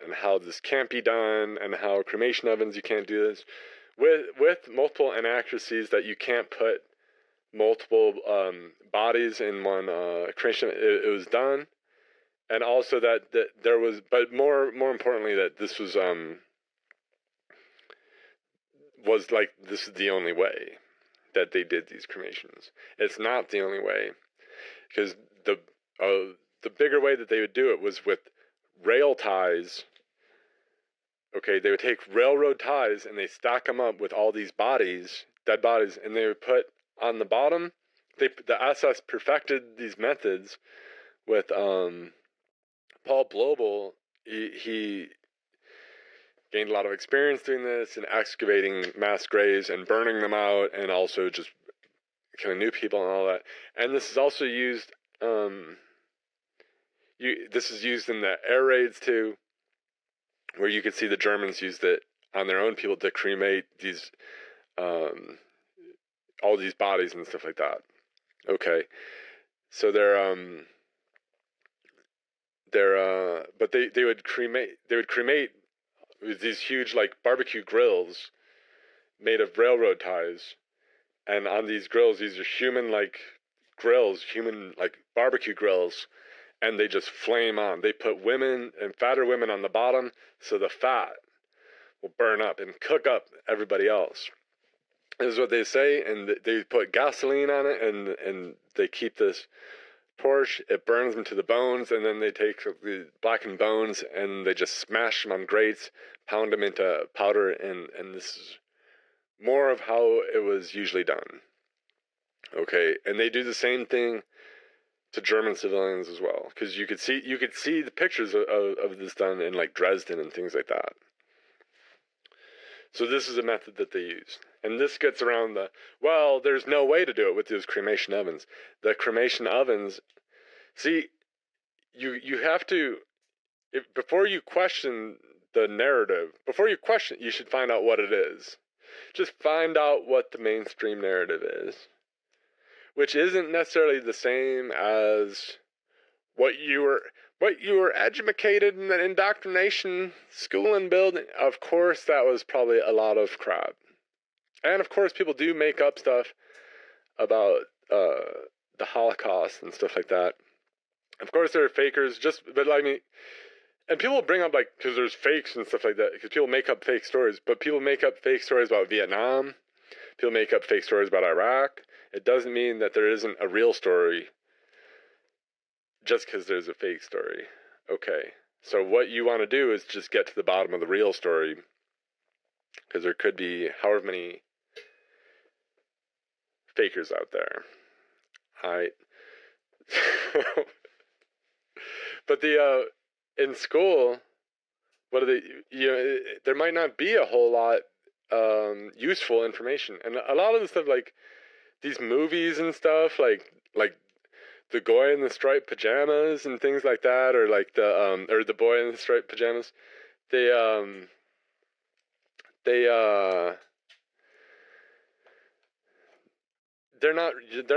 and how this can't be done, and how cremation ovens, you can't do this. With multiple inaccuracies that you can't put multiple bodies in one cremation, it was done. And also that there was, but more importantly, that this was like, this is the only way that they did these cremations. It's not the only way, because the bigger way that they would do it was with rail ties. Okay, they would take railroad ties and they stack them up with all these bodies, dead bodies, and they would put on the bottom. The SS perfected these methods with Paul Blobel. He gained a lot of experience doing this and excavating mass graves and burning them out, and also just killing new people and all that. And this is also used. This is used in the air raids too, where you could see the Germans used it on their own people to cremate these, all these bodies and stuff like that. Okay, so but they would cremate with these huge like barbecue grills made of railroad ties, and on these grills, these are human like barbecue grills, and they just flame on. They put women and fatter women on the bottom, so the fat will burn up and cook up everybody else. This is what they say, and they put gasoline on it, and they keep this torch. It burns them to the bones, and then they take the blackened bones and they just smash them on grates, pound them into powder, and this is more of how it was usually done. Okay, and they do the same thing to German civilians as well, because you could see the pictures of this done in like Dresden and things like that. So this is a method that they use. And this gets around there's no way to do it with those cremation ovens. The cremation ovens, see, you have to, before you question the narrative, you should find out what it is. just find out what the mainstream narrative is, which isn't necessarily the same as what you were educated in the indoctrination schooling building. Of course, that was probably a lot of crap. And of course, people do make up stuff about the Holocaust and stuff like that. Of course, there are fakers, but I mean, and people bring up, like, because there's fakes and stuff like that, because people make up fake stories, but people make up fake stories about Vietnam, people make up fake stories about Iraq. It doesn't mean that there isn't a real story just because there's a fake story. Okay, so what you want to do is just get to the bottom of the real story, because there could be however many fakers out there. Alright. But in school, what do they, there might not be a whole lot useful information. And a lot of the stuff, like these movies and stuff, like the guy in the striped pajamas and things like that, or like the boy in the striped pajamas, they're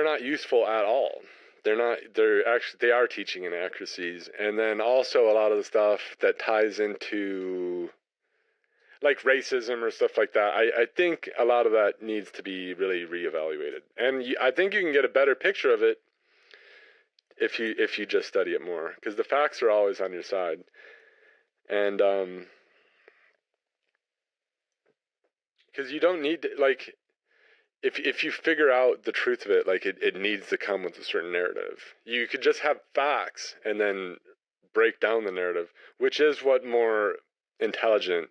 not useful at all. They are teaching inaccuracies. And then also a lot of the stuff that ties into like racism or stuff like that, I think a lot of that needs to be really reevaluated. And I think you can get a better picture of it if you just study it more, because the facts are always on your side. And because you don't need to, like, if you figure out the truth of it, like it needs to come with a certain narrative. You could just have facts and then break down the narrative, which is what more intelligent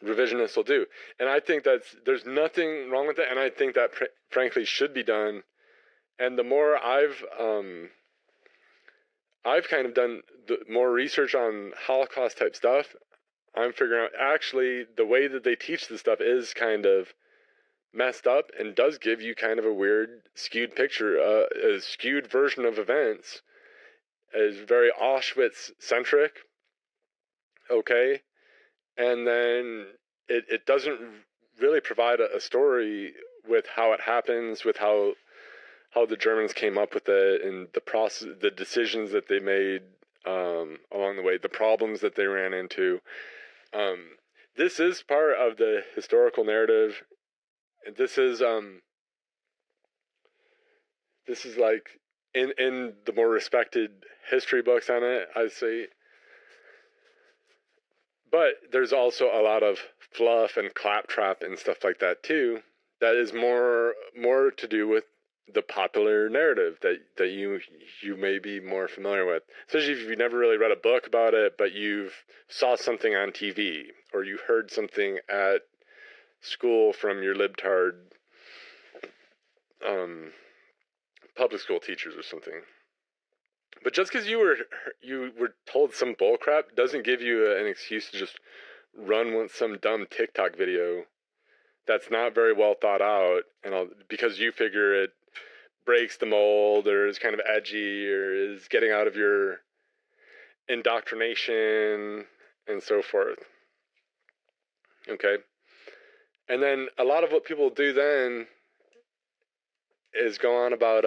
revisionists will do. And I think there's nothing wrong with that, and I think that frankly should be done. And the more I've kind of done more research on Holocaust type stuff, I'm figuring out actually the way that they teach this stuff is kind of messed up and does give you kind of a weird, skewed picture, a skewed version of events. Is very Auschwitz-centric, okay? And then it doesn't really provide a story with how it happens, with how the Germans came up with it, and the process, the decisions that they made along the way, the problems that they ran into. This is part of the historical narrative. This is like in the more respected history books on it, I'd say. But there's also a lot of fluff and claptrap and stuff like that too. That is more to do with the popular narrative that you may be more familiar with, especially if you've never really read a book about it, but you've saw something on TV or you heard something at school from your libtard public school teachers or something. But just because you were told some bullcrap doesn't give you an excuse to just run with some dumb TikTok video that's not very well thought out, and because you figure it breaks the mold or is kind of edgy or is getting out of your indoctrination and so forth. Okay? And then a lot of what people do then is go on about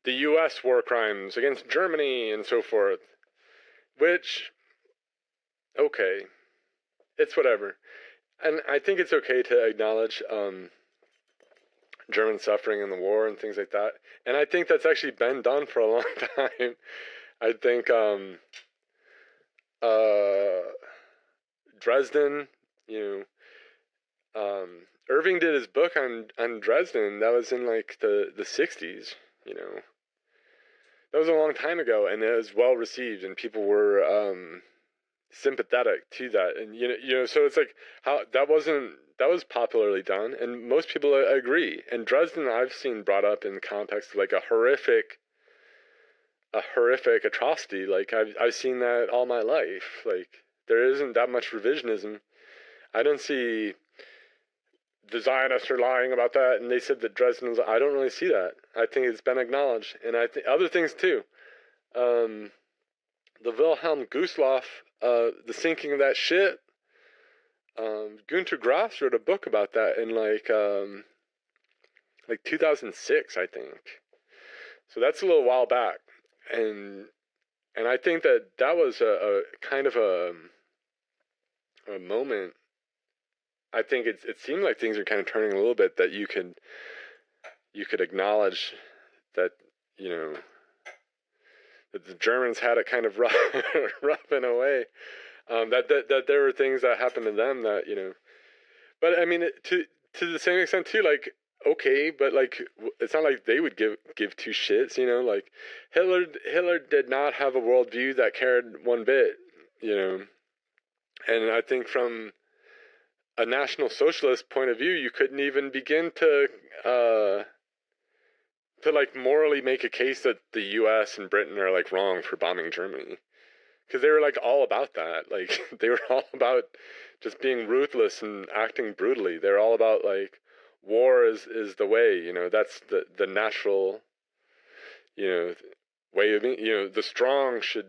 the U.S. war crimes against Germany and so forth, which, okay, it's whatever. And I think it's okay to acknowledge German suffering in the war and things like that. And I think that's actually been done for a long time. I think Dresden, Irving did his book on Dresden. That was in like the 60s, That was a long time ago, and it was well received, and people were sympathetic to that. And so it's like how that was popularly done, and most people agree. And Dresden, I've seen brought up in context of like a horrific atrocity. Like I've seen that all my life. Like there isn't that much revisionism. I don't see the Zionists are lying about that, and they said that Dresden was. I don't really see that. I think it's been acknowledged, and I think other things too. The Wilhelm Gustloff the sinking of that ship. Gunter Grass wrote a book about that in like 2006, I think. So that's a little while back, and I think that was a kind of a moment. I think it seemed like things are kind of turning a little bit, that you could acknowledge that, you know, that the Germans had it kind of rough, rough in a way. That there were things that happened to them that, you know, but I mean, to the same extent too, like, okay, but like, it's not like they would give two shits, you know, like Hitler did not have a worldview that cared one bit, you know, and I think from a National Socialist point of view, you couldn't even begin to like morally make a case that the U.S. and Britain are like wrong for bombing Germany, because they were like all about that. Like they were all about just being ruthless and acting brutally. They're all about like war is the way. You know, that's the natural, you know, way of being. You know, the strong should,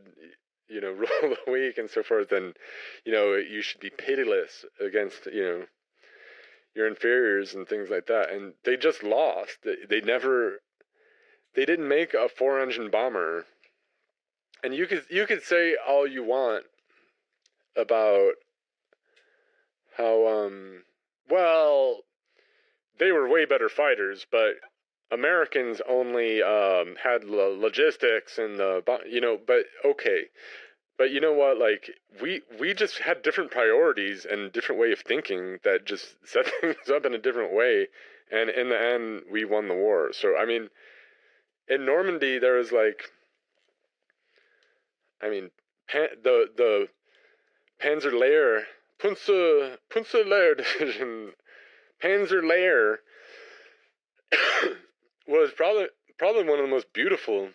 you know, rule the weak and so forth. And you know, you should be pitiless against, you know, your inferiors and things like that. And they just lost. They never. They didn't make a 4-engine bomber. And you could say all you want about how well, they were way better fighters, but Americans only had logistics and you know, but okay. But you know what, like we just had different priorities and different way of thinking that just set things up in a different way, and in the end we won the war. So I mean, in Normandy there was like, I mean, the Panzerlehr, Panzerlehr division, Panzerlehr was probably one of the most beautiful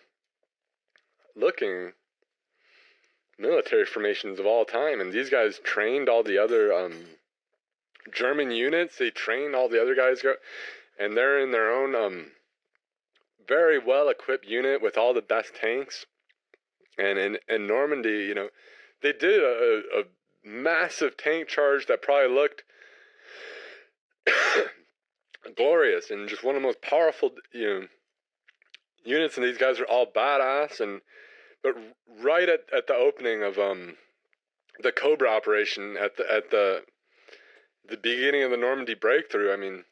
looking military formations of all time. And these guys trained all the other German units. They trained all the other guys, and they're in their own very well equipped unit with all the best tanks. And in Normandy, you know, they did a massive tank charge that probably looked glorious, and just one of the most powerful, you know, units. And these guys are all badass. And but right at the opening of the Cobra operation, at the beginning of the Normandy breakthrough, I mean,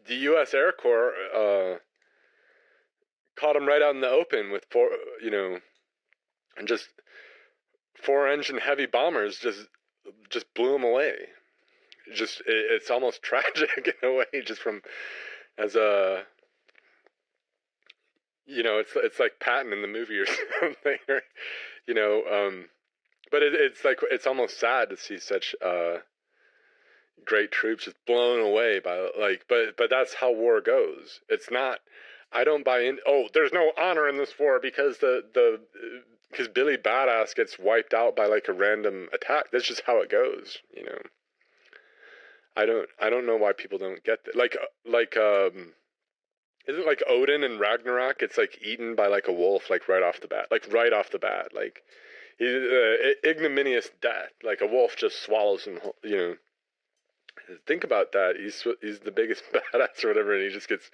the U.S. Air Corps caught them right out in the open with four, you know, and just 4-engine heavy bombers just blew them away. It's almost tragic in a way, just from as a, you know, it's like Patton in the movie or something, or, you know, but it's like, it's almost sad to see such great troops just blown away by, like, but that's how war goes. It's not, I don't buy in. Oh, there's no honor in this war because because Billy Badass gets wiped out by like a random attack. That's just how it goes, you know. I don't know why people don't get that. Like isn't like Odin in Ragnarok? It's like eaten by like a wolf, like right off the bat. Like he's ignominious death. Like a wolf just swallows him. You know. Think about that. He's the biggest badass or whatever, and he just gets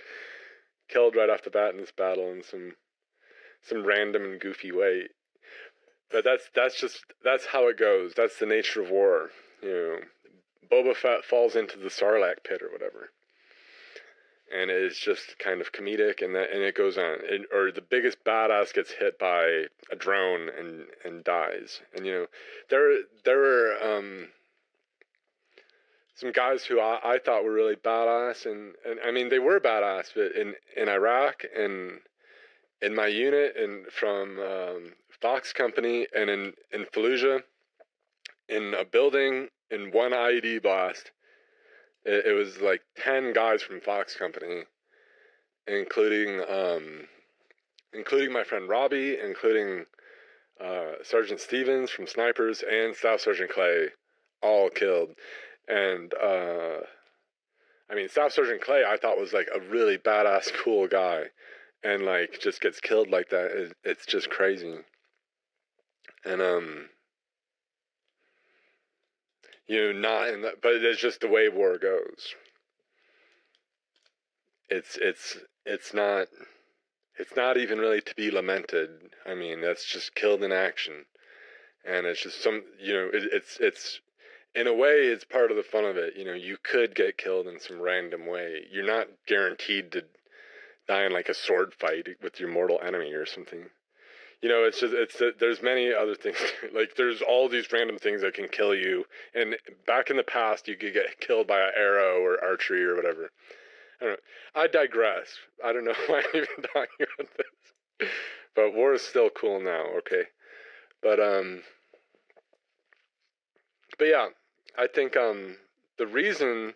killed right off the bat in this battle in some random and goofy way. But that's how it goes. That's the nature of war. You know, Boba Fett falls into the Sarlacc pit or whatever, and it's just kind of comedic, and it goes on. Or the biggest badass gets hit by a drone and dies. And you know, there were some guys who I thought were really badass, and I mean they were badass, but in Iraq and in my unit and from Fox Company and in Fallujah, in a building, in one IED blast, it was like 10 guys from Fox Company, including my friend Robbie, including Sergeant Stevens from Snipers, and Staff Sergeant Clay, all killed. And I mean, Staff Sergeant Clay I thought was like a really badass, cool guy, and like just gets killed like that. It's just crazy. And not in that, but it's just the way war goes. It's not even really to be lamented. I mean, that's just killed in action, and it's just it's in a way it's part of the fun of it. You could get killed in some random way. You're not guaranteed to die in like a sword fight with your mortal enemy or something. There's many other things. Like there's all these random things that can kill you. And back in the past, you could get killed by an arrow or archery or whatever. I don't know. I digress. I don't know why I'm even talking about this. But war is still cool now, okay? But yeah, I think the reason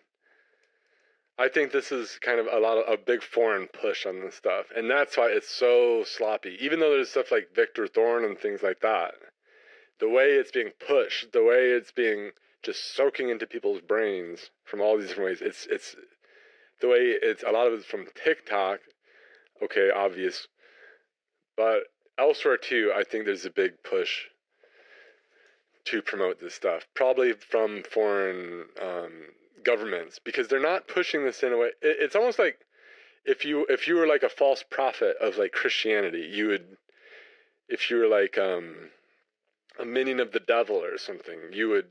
I think this is kind of a big foreign push on this stuff, and that's why it's so sloppy. Even though there's stuff like Victor Thorne and things like that, the way it's being pushed, the way it's being just soaking into people's brains from all these different ways, it's the way it's a lot of it's from TikTok. Okay, obvious, but elsewhere too, I think there's a big push to promote this stuff, probably from foreign governments, because they're not pushing this in a way. It's almost like if you were like a false prophet of like Christianity, if you were like a minion of the devil or something, you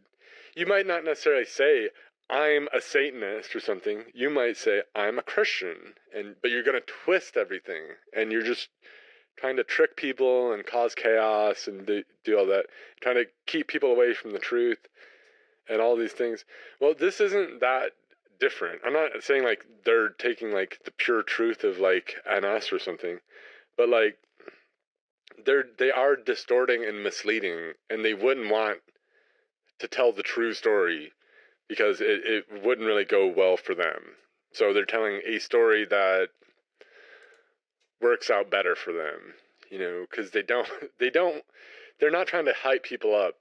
might not necessarily say I'm a Satanist or something. You might say I'm a Christian, but you're going to twist everything, and you're just trying to trick people and cause chaos and do all that, trying to keep people away from the truth and all these things. Well, this isn't that different. I'm not saying like they're taking like the pure truth of like NS or something, but like they are distorting and misleading, and they wouldn't want to tell the true story because it wouldn't really go well for them. So they're telling a story that works out better for them, because they're not trying to hype people up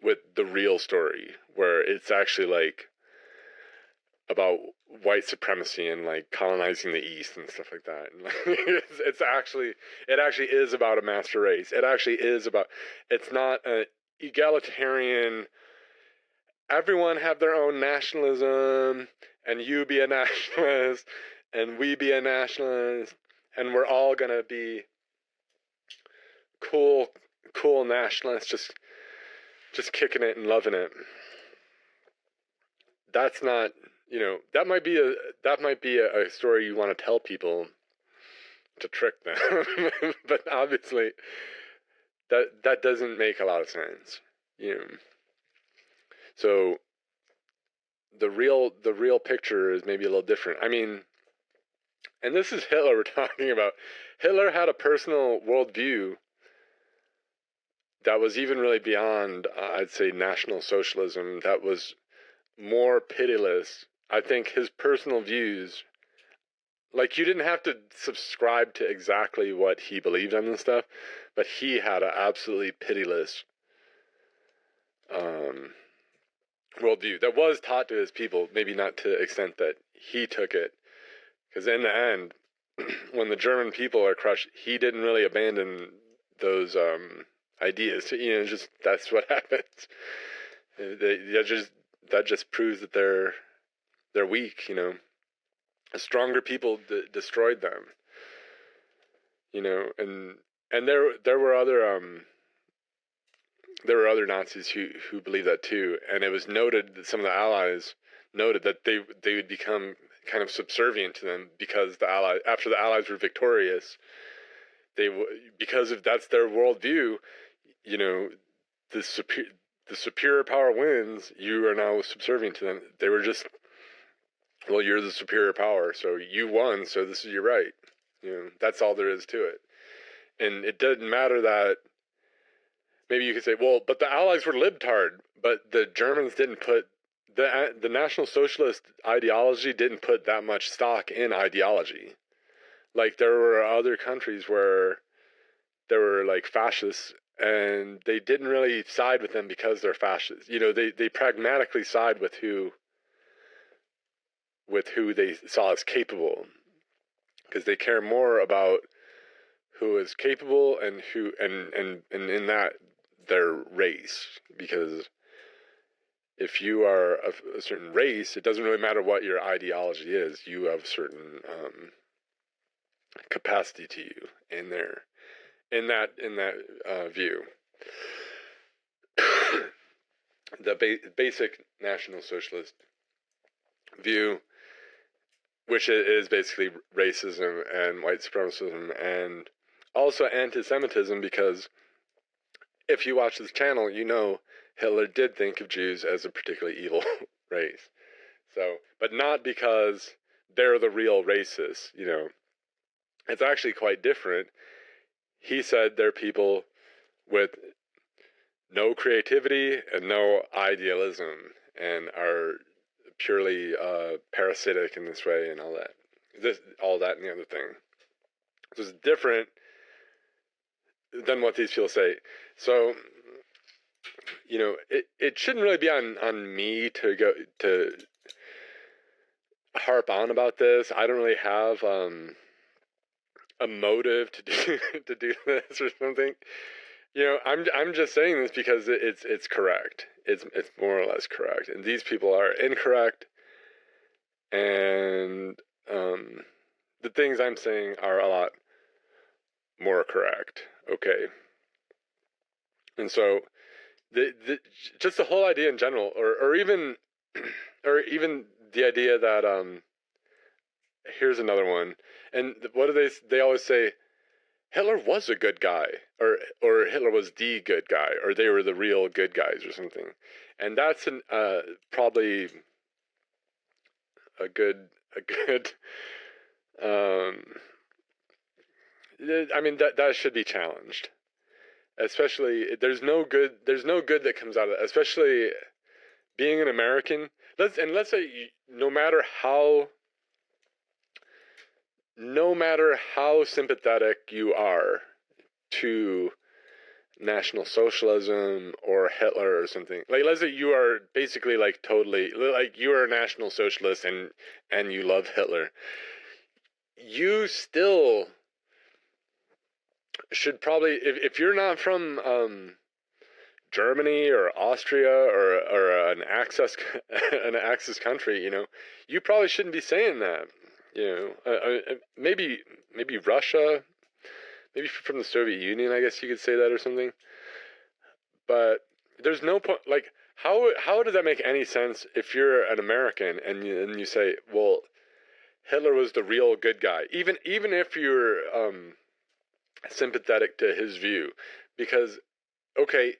with the real story where it's actually like about white supremacy and like colonizing the East and stuff like that. And it actually is about a master race. It actually is about, it's not an egalitarian, everyone have their own nationalism and you be a nationalist and we be a nationalist and we're all gonna be cool nationalists just kicking it and loving it. That's not, that might be a story you want to tell people to trick them. But obviously that doesn't make a lot of sense. So the real picture is maybe a little different. I mean, and this is Hitler we're talking about. Hitler had a personal worldview that was even really beyond, I'd say, National Socialism, that was more pitiless. I think his personal views, like, you didn't have to subscribe to exactly what he believed in and stuff, but he had an absolutely pitiless worldview that was taught to his people, maybe not to the extent that he took it. Because in the end, when the German people are crushed, he didn't really abandon those ideas. Just that's what happens. That just proves that they're weak. Stronger people destroyed them. And there were other Nazis who believed that too. And it was noted that some of the Allies noted that they would become kind of subservient to them because after the Allies were victorious, because if that's their worldview, the superior power wins. You are now subservient to them. They were just, well, you're the superior power, so you won, so this is your right. That's all there is to it. And it doesn't matter that maybe you could say, well, but the Allies were libtard, but the Germans didn't put the National Socialist ideology didn't put that much stock in ideology. Like there were other countries where there were like fascists, and they didn't really side with them because they're fascists. They pragmatically side with who they saw as capable, because they care more about who is capable and who and in that their race, because if you are of a certain race, it doesn't really matter what your ideology is. You have certain capacity to you in there, in that view. The basic National Socialist view, which is basically racism and white supremacism and also anti-Semitism, because if you watch this channel, you know Hitler did think of Jews as a particularly evil race. So, but not because they're the real racists, you know. It's actually quite different. He said they're people with no creativity and no idealism and are purely parasitic in this way and all that. All that and the other thing. So it's different than what these people say. So, you know, it shouldn't really be on me to harp on about this. I don't really have a motive to do this or something. You know, I'm just saying this because it's correct. It's more or less correct, and these people are incorrect, and the things I'm saying are a lot more correct. Okay, and so just the whole idea in general, or even the idea that here's another one, and what do they always say? Hitler was a good guy, or Hitler was the good guy, or they were the real good guys, or something, and that's probably a good. I mean that should be challenged, especially there's no good that comes out of it, especially being an American. Let's say no matter how sympathetic you are to National Socialism or Hitler or something, like let's say you are basically like totally like you are a National Socialist and you love Hitler, you still should probably, if you're not from Germany or Austria or an Axis country, you know, you probably shouldn't be saying that. You know, maybe Russia, maybe from the Soviet Union, I guess you could say that or something. But there's no point. Like, how does that make any sense if you're an American and you say, well, Hitler was the real good guy, even if you're sympathetic to his view, because okay,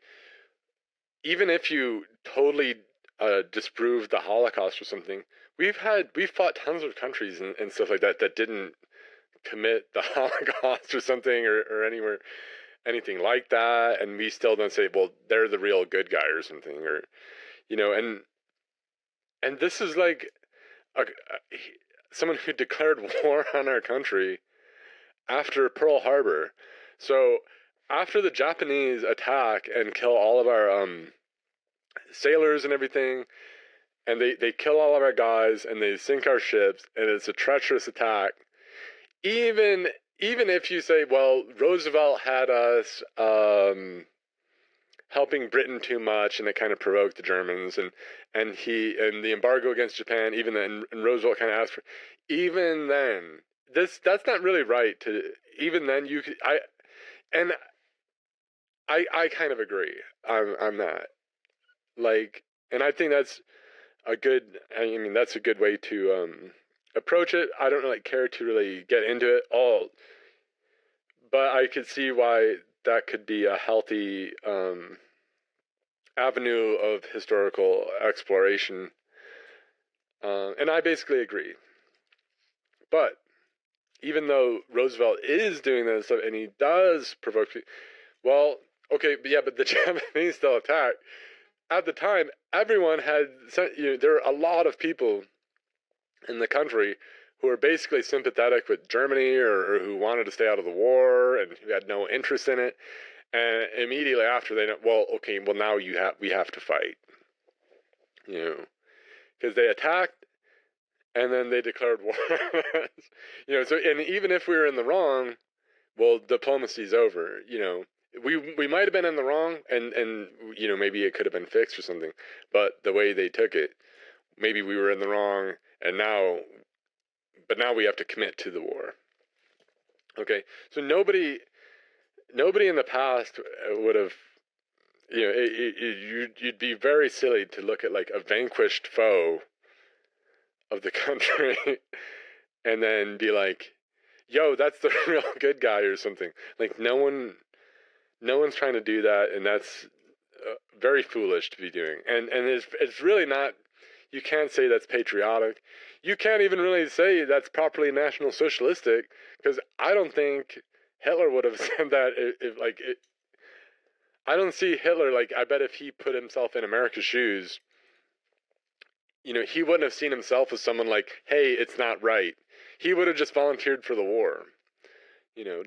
even if you totally disprove the Holocaust or something, we've fought tons of countries and stuff like that didn't commit the Holocaust or something or anything like that, and we still don't say, well, they're the real good guy or something, or you know, and this is like someone who declared war on our country after Pearl Harbor. So after the Japanese attack and kill all of our sailors and everything, and they kill all of our guys and they sink our ships, and it's a treacherous attack. Even if you say, well, Roosevelt had us helping Britain too much, and it kind of provoked the Germans, and the embargo against Japan, even then, and Roosevelt kind of asked for, even then, that's not really right. Even then, I kind of agree on that. Like, and I think that's a good way to approach it. I don't really care to really get into it all, but I could see why that could be a healthy avenue of historical exploration. And I basically agree. But even though Roosevelt is doing that stuff and he does provoke, well, okay, but the Japanese still attacked. At the time, everyone had, there were a lot of people in the country who were basically sympathetic with Germany or who wanted to stay out of the war and who had no interest in it. And immediately after they know, now we have to fight, you know, because they attacked and then they declared war. You know, so, and even if we were in the wrong, well, diplomacy's over, you know. we might have been in the wrong, and maybe it could have been fixed or something, but the way they took it, maybe we were in the wrong, and now we have to commit to the war. Okay, so nobody in the past would have, you'd be very silly to look at like a vanquished foe of the country and then be like, yo, that's the real good guy or something. Like no one's trying to do that, and that's very foolish to be doing. And it's really not. You can't say that's patriotic. You can't even really say that's properly National Socialistic, because I don't think Hitler would have said that if like it. I don't see Hitler, like, I bet if he put himself in America's shoes, he wouldn't have seen himself as someone like, hey, it's not right. He would have just volunteered for the war.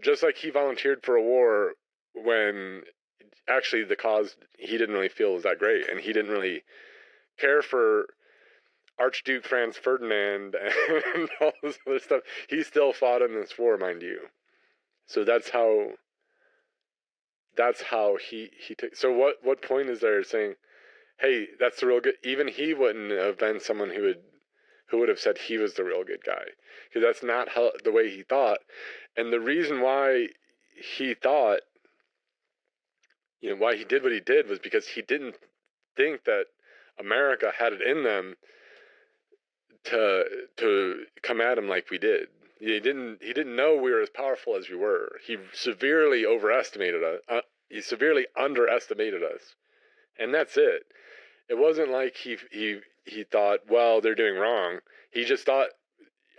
Just like he volunteered for a war when actually the cause he didn't really feel was that great, and he didn't really care for Archduke Franz Ferdinand and all this other stuff. He still fought in this war, mind you. So that's how he took. So what point is there saying, hey, that's the real good? Even he wouldn't have been someone who would have said he was the real good guy, because that's not the way he thought. And the reason why he thought, why he did what he did was because he didn't think that America had it in them to come at him like we did. He didn't know we were as powerful as we were. He severely overestimated us. He severely underestimated us, and that's it. It wasn't like he thought, well, they're doing wrong. He just thought,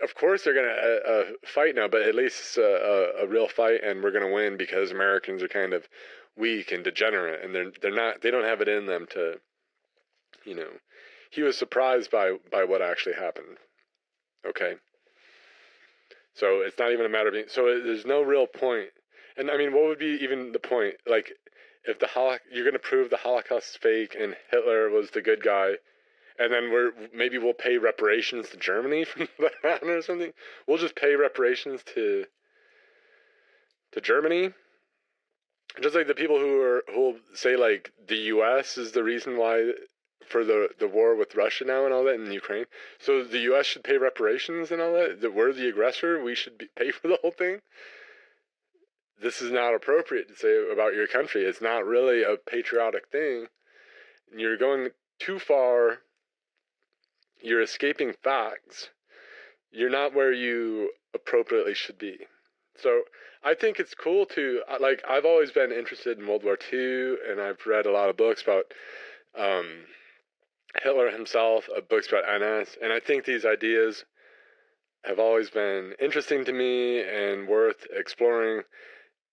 of course they're gonna fight now, but at least it's a real fight, and we're gonna win because Americans are kind of weak and degenerate, and they're not. They don't have it in them to, He was surprised by what actually happened. Okay. So it's not even a matter of being. So there's no real point. And I mean, what would be even the point? Like, if you're going to prove the Holocaust is fake and Hitler was the good guy, and then maybe we'll pay reparations to Germany from that or something. We'll just pay reparations to Germany. Just like the people who'll say like the U.S. is the reason why for the war with Russia now and all that in Ukraine. So the U.S. should pay reparations and all that. That we're the aggressor. We should pay for the whole thing. This is not appropriate to say about your country. It's not really a patriotic thing. You're going too far. You're escaping facts. You're not where you appropriately should be. So I think it's cool to, like, I've always been interested in World War II, and I've read a lot of books about Hitler himself, books about NS, and I think these ideas have always been interesting to me and worth exploring.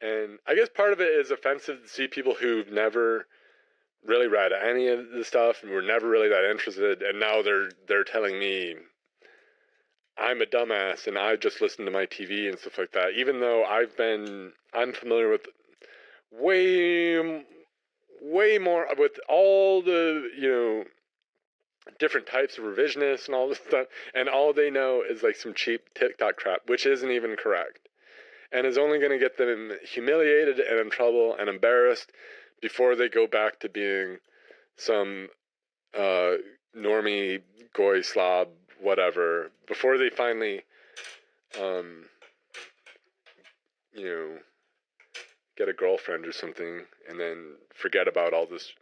And I guess part of it is offensive to see people who've never really read any of the stuff and were never really that interested, and now they're telling me I'm a dumbass and I just listen to my TV and stuff like that, even though I'm familiar with way more, with all the, different types of revisionists and all this stuff, and all they know is like some cheap TikTok crap, which isn't even correct, and is only going to get them humiliated and in trouble and embarrassed before they go back to being some normie, goy, slob, whatever, before they finally, get a girlfriend or something, and then forget about all this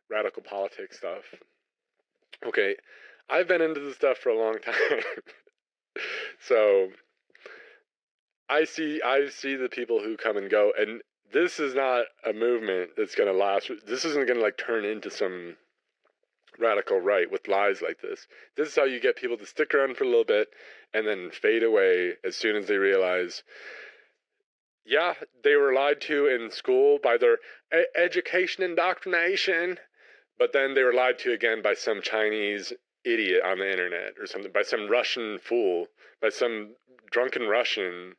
radical politics stuff. Okay, I've been into this stuff for a long time, so I see the people who come and go, and this is not a movement that's going to last. This isn't going to like turn into some radical right with lies like this. This is how you get people to stick around for a little bit and then fade away as soon as they realize, yeah, they were lied to in school by their education indoctrination, but then they were lied to again by some Chinese idiot on the internet or something, by some Russian fool, by some drunken Russian.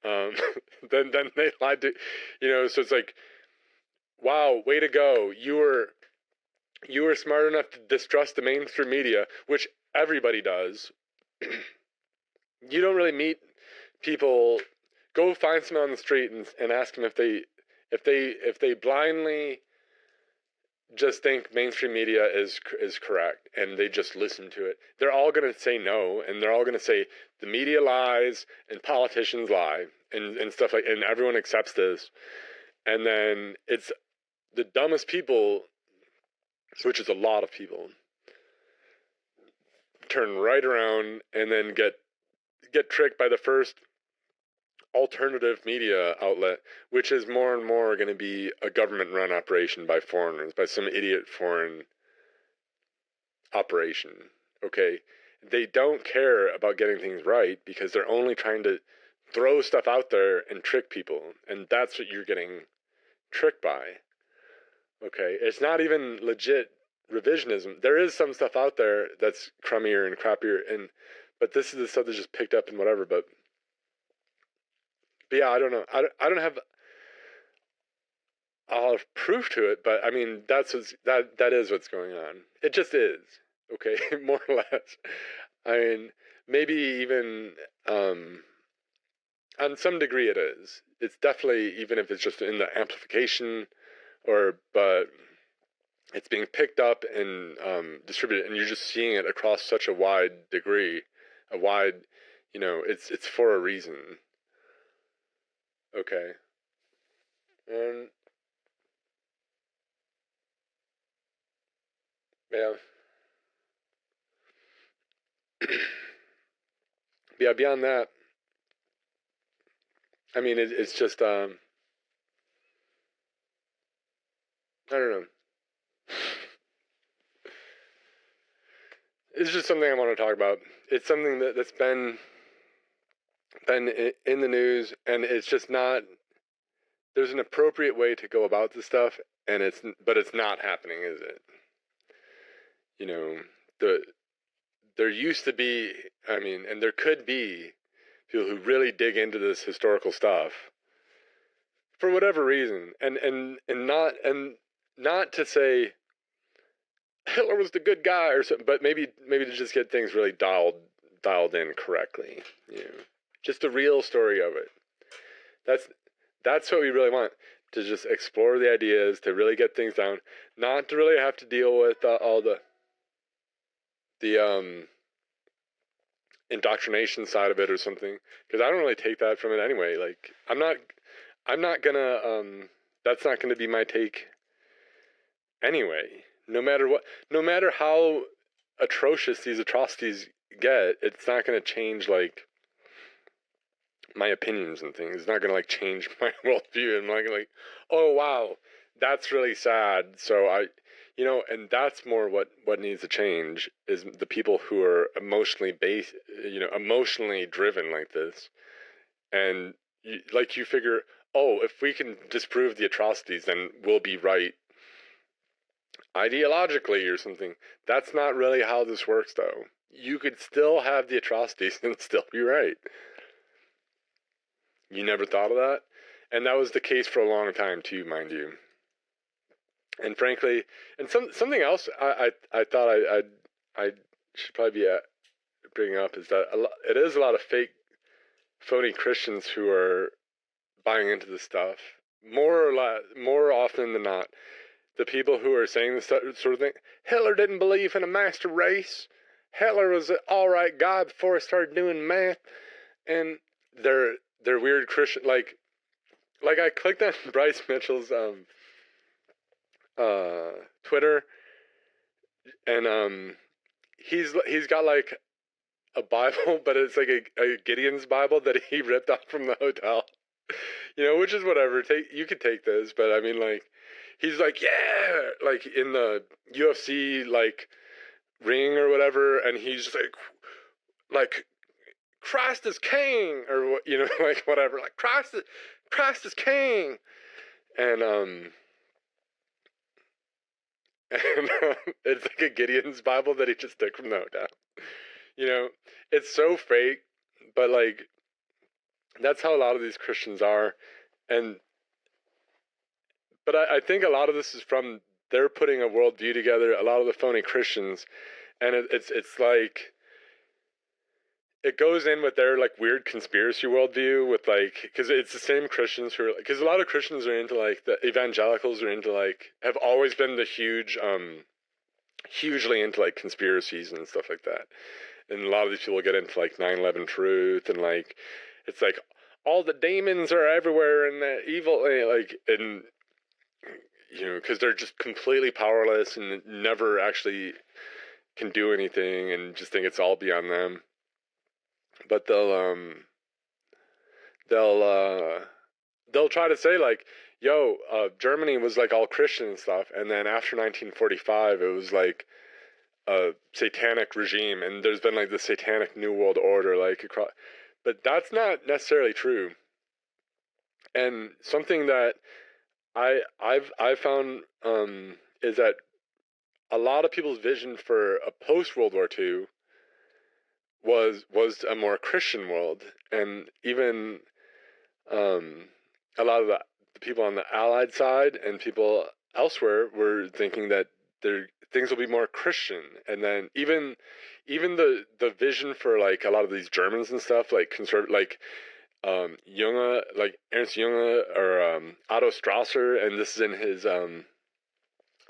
Then they lied to, so it's like, wow, way to go. You were smart enough to distrust the mainstream media, which everybody does. You don't really meet people. Go find someone on the street and ask them If they blindly just think mainstream media is correct and they just listen to it, they're all going to say no, and they're all going to say the media lies and politicians lie and stuff like, and everyone accepts this. And then it's the dumbest people, which is a lot of people, turn right around and then get tricked by the first alternative media outlet, which is more and more going to be a government-run operation by foreigners, by some idiot foreign operation. Okay, they don't care about getting things right because they're only trying to throw stuff out there and trick people, and that's what you're getting tricked by. Okay, it's not even legit revisionism. There is some stuff out there that's crummier and crappier, but this is the stuff that's just picked up and whatever. But yeah, I don't know. I don't have a lot of proof to it, but I mean that is what's going on. It just is. Okay, more or less. I mean, maybe even on some degree it is. It's definitely, even if it's just in the amplification, but it's being picked up and distributed, and you're just seeing it across such a wide degree, it's for a reason. Okay. And yeah. Yeah, beyond that, I mean, it's just, I don't know. It's just something I want to talk about. It's something that's been in the news, and it's just not, there's an appropriate way to go about this stuff, but it's not happening, is it? You know, there used to be, I mean, and there could be people who really dig into this historical stuff for whatever reason, and not to say Hitler was the good guy or something, but maybe to just get things really dialed in correctly, just the real story of it. That's what we really want, to just explore the ideas, to really get things down, not to really have to deal with all the indoctrination side of it or something, because I don't really take that from it anyway. Like, I'm not gonna that's not gonna be my take anyway. No matter how atrocious these atrocities get, it's not gonna change like my opinions and things. It's not gonna like change my worldview. I'm not gonna like, oh wow, that's really sad. So and that's more what needs to change, is the people who are emotionally driven like this. And you figure, oh, if we can disprove the atrocities, then we'll be right ideologically or something. That's not really how this works, though. You could still have the atrocities and still be right. You never thought of that? And that was the case for a long time, too, mind you. And frankly, and something else I thought I should probably be bringing up is that it is a lot of fake, phony Christians who are buying into this stuff. More often than not, the people who are saying this sort of thing, Hitler didn't believe in a master race. Hitler was an all right guy before he started doing math. And they're weird Christian, like I clicked on Bryce Mitchell's Twitter, and he's got like a Bible, but it's like a Gideon's Bible that he ripped off from the hotel. Which is whatever. You could take this, but I mean, like, he's like, yeah, like in the UFC like ring or whatever, and he's just like Christ is king, or like whatever, like Christ is king, and it's like a Gideon's Bible that he just took from the hotel. It's so fake, but like that's how a lot of these Christians are, but I think a lot of this is from they're putting a worldview together. A lot of the phony Christians, and it's it goes in with their like weird conspiracy worldview with like, because it's the same Christians who are, because a lot of Christians are into like, the evangelicals are into like, have always been the hugely into like conspiracies and stuff like that. And a lot of these people get into like 9/11 truth, and like, it's like all the demons are everywhere and the evil, like, and because they're just completely powerless and never actually can do anything, and just think it's all beyond them. But they'll try to say like, yo, Germany was like all Christian and stuff, and then after 1945 it was like a satanic regime, and there's been like the satanic new world order like across, but that's not necessarily true. And something that I've found is that a lot of people's vision for a post World War II was a more Christian world, and even a lot of the people on the Allied side and people elsewhere were thinking that things will be more Christian. And then even the vision for like a lot of these Germans and stuff, like like Junge, like Ernst Junge or Otto Strasser, and this is in his I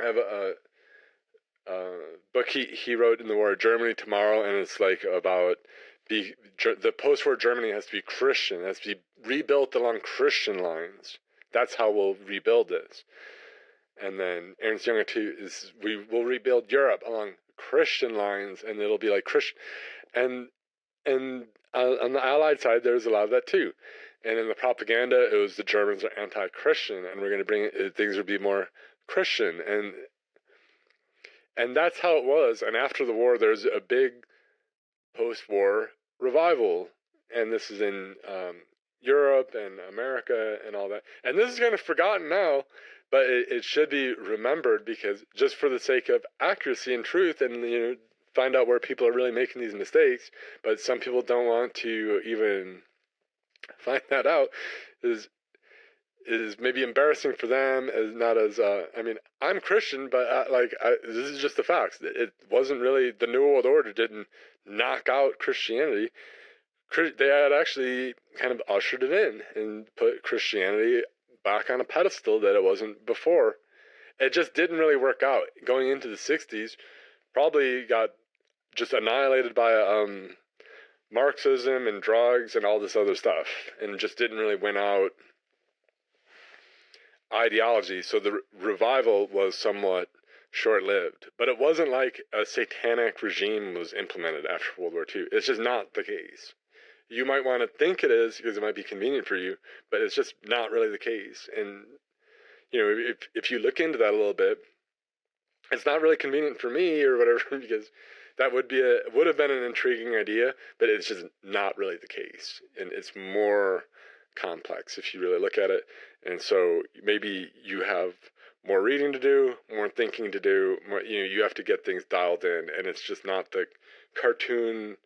have a book he wrote in the War of Germany Tomorrow, and it's like about the post-war Germany has to be Christian, has to be rebuilt along Christian lines. That's how we'll rebuild this. And then Ernst Jünger too is, we will rebuild Europe along Christian lines, and it'll be like Christian. And on the Allied side, there's a lot of that too. And in the propaganda, it was the Germans are anti-Christian, and we're going to bring things would be more Christian, and that's how it was. And after the war, there's a big post-war revival, and this is in Europe and America and all that. And this is kind of forgotten now, but it should be remembered, because just for the sake of accuracy and truth, and find out where people are really making these mistakes. But some people don't want to even find that out. Is maybe embarrassing for them, as not as I mean, I'm Christian, but this is just the facts. It wasn't really, the New World Order didn't knock out Christianity. They had actually kind of ushered it in and put Christianity back on a pedestal that it wasn't before. It just didn't really work out. Going into the 60s, probably got just annihilated by Marxism and drugs and all this other stuff, and just didn't really win out ideology. So the revival was somewhat short-lived, but it wasn't like a satanic regime was implemented after World War II. It's just not the case. You might want to think it is because it might be convenient for you, but it's just not really the case. And if you look into that a little bit, it's not really convenient for me or whatever, because that would have been an intriguing idea, but it's just not really the case, and it's more complex if you really look at it. And so maybe you have more reading to do, more thinking to do, more, you have to get things dialed in, and it's just not the cartoon,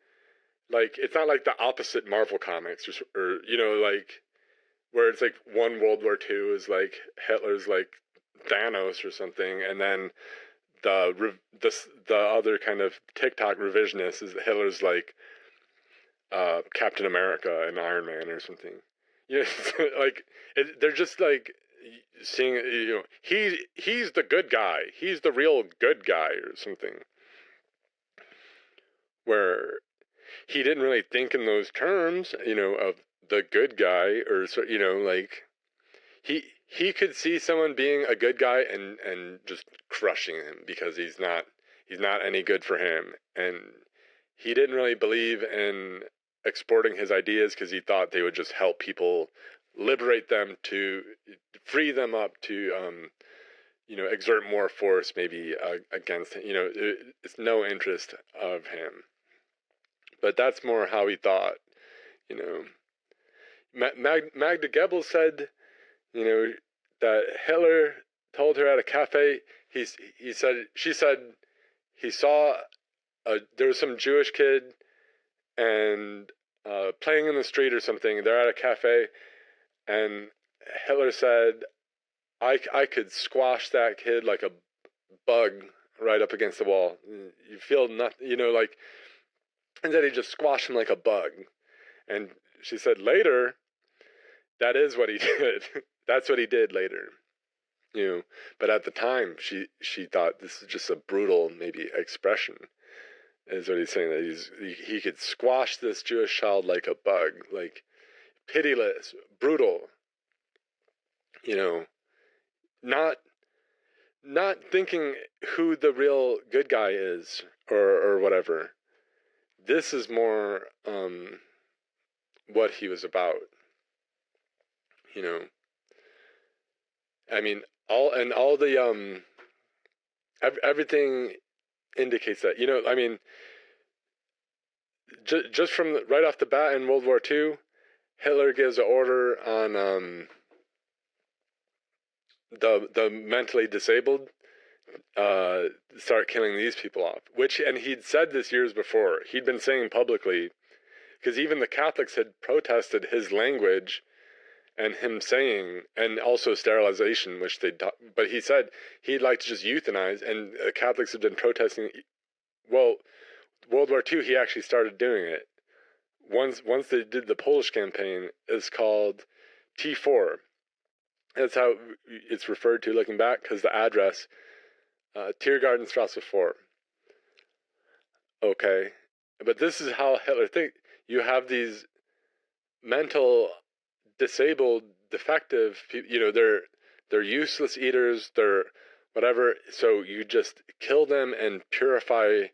like, it's not like the opposite Marvel comics or like, where it's like one World War II is like Hitler's like Thanos or something, and then the other kind of TikTok revisionist is Hitler's like Captain America and Iron Man or something. Like they're just like seeing, he's the good guy, he's the real good guy or something, where he didn't really think in those terms, of the good guy, or so, like he could see someone being a good guy and just crushing him because he's not any good for him, and he didn't really believe in exporting his ideas because he thought they would just help people, liberate them, to free them up to exert more force maybe against him. It's no interest of him, but that's more how he thought. Magda Goebbels said, that Hitler told her at a cafe, she said he saw there was some Jewish kid and playing in the street or something. They're at a cafe, and Hitler said, I could squash that kid like a bug right up against the wall. You feel nothing, like, and then he just squashed him like a bug. And she said later, that is what he did. That's what he did later. But at the time, she thought this is just a brutal, maybe, expression. Is what he's saying, that he could squash this Jewish child like a bug, like pitiless, brutal. Not thinking who the real good guy is or whatever. This is more what he was about. I mean, all the everything indicates that. I mean, just from right off the bat in World War II, Hitler gives an order on the mentally disabled, start killing these people off. And he'd said this years before. He'd been saying publicly, because even the Catholics had protested his language and him saying, and also sterilization, but he said he'd like to just euthanize, and the Catholics had been protesting. Well, World War II, he actually started doing it. Once they did the Polish campaign, it's called T4. That's how it's referred to looking back, because the address, Tiergartenstrasse 4. Okay. But this is how Hitler thinks. You have these mental, disabled, defective people, they're useless eaters, they're whatever, so you just kill them and purify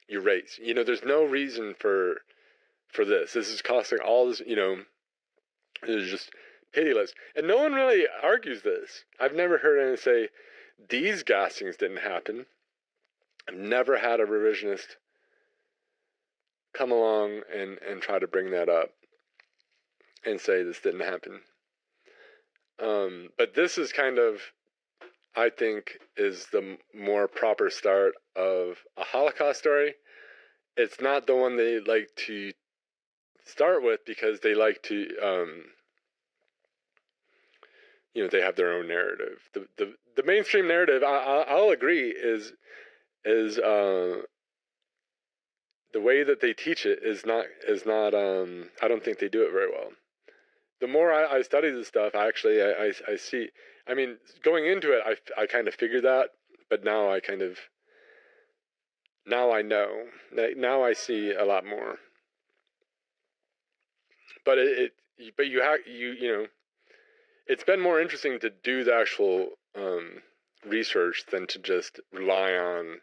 your race. There's no reason for this. This is costing all this, it's just pitiless. And no one really argues this. I've never heard anyone say, these gassings didn't happen. I've never had a revisionist come along and try to bring that up and say this didn't happen. But this is kind of, I think, is the more proper start of a Holocaust story. It's not the one they like to start with, because they like to, they have their own narrative. The mainstream narrative, I'll agree, is the way that they teach it is not I don't think they do it very well. The more I study this stuff, actually, I see. I mean, going into it, I kind of figured that, but now I know. Now I see a lot more. But it's been more interesting to do the actual research than to just rely on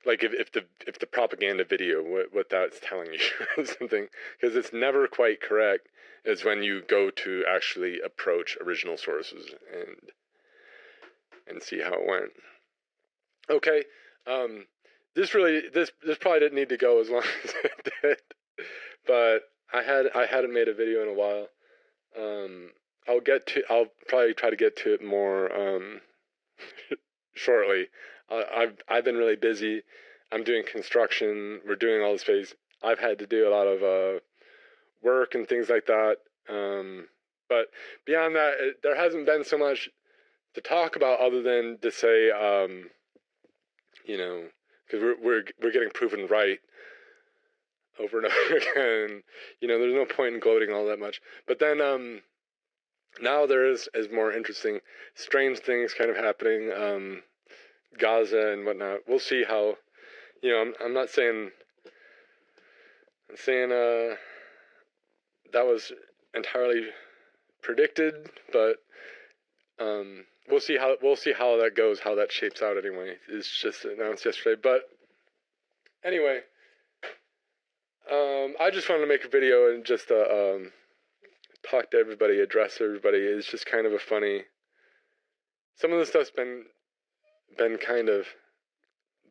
like if the propaganda video, what that's telling you or something, because it's never quite correct, is when you go to actually approach original sources and see how it went. Okay, this probably didn't need to go as long as it did, but I hadn't made a video in a while. I'll probably try to get to it more shortly. I've been really busy. I'm doing construction. We're doing all this phase. I've had to do a lot of work and things like that. But beyond that, there hasn't been so much to talk about other than to say, because we're getting proven right over and over again. There's no point in gloating all that much. But then now there is more interesting, strange things kind of happening. Gaza and whatnot. We'll see how. I'm not saying. I'm saying that was entirely predicted, but we'll see how that goes, how that shapes out. Anyway, it's just announced yesterday. But anyway, I just wanted to make a video and just talk to everybody, address everybody. It's just kind of a funny. Some of the stuff's been kind of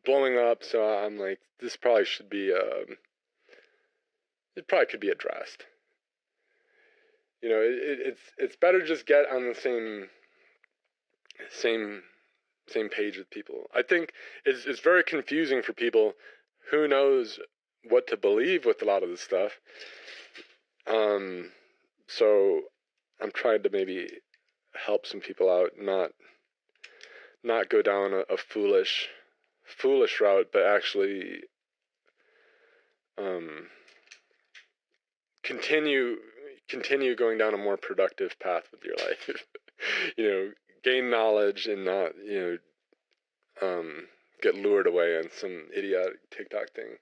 blowing up, so I'm like, this probably should be it probably could be addressed. It's better just get on the same page with people. I think it's very confusing for people. Who knows what to believe with a lot of this stuff. So I'm trying to maybe help some people out, not go down a foolish foolish route, but actually continue going down a more productive path with your life. Gain knowledge and not get lured away on some idiotic TikTok thing.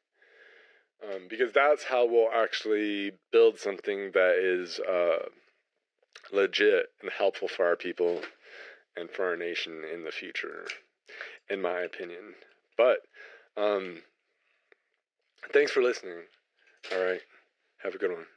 Because that's how we'll actually build something that is legit and helpful for our people and for our nation in the future, in my opinion. But thanks for listening. All right. Have a good one.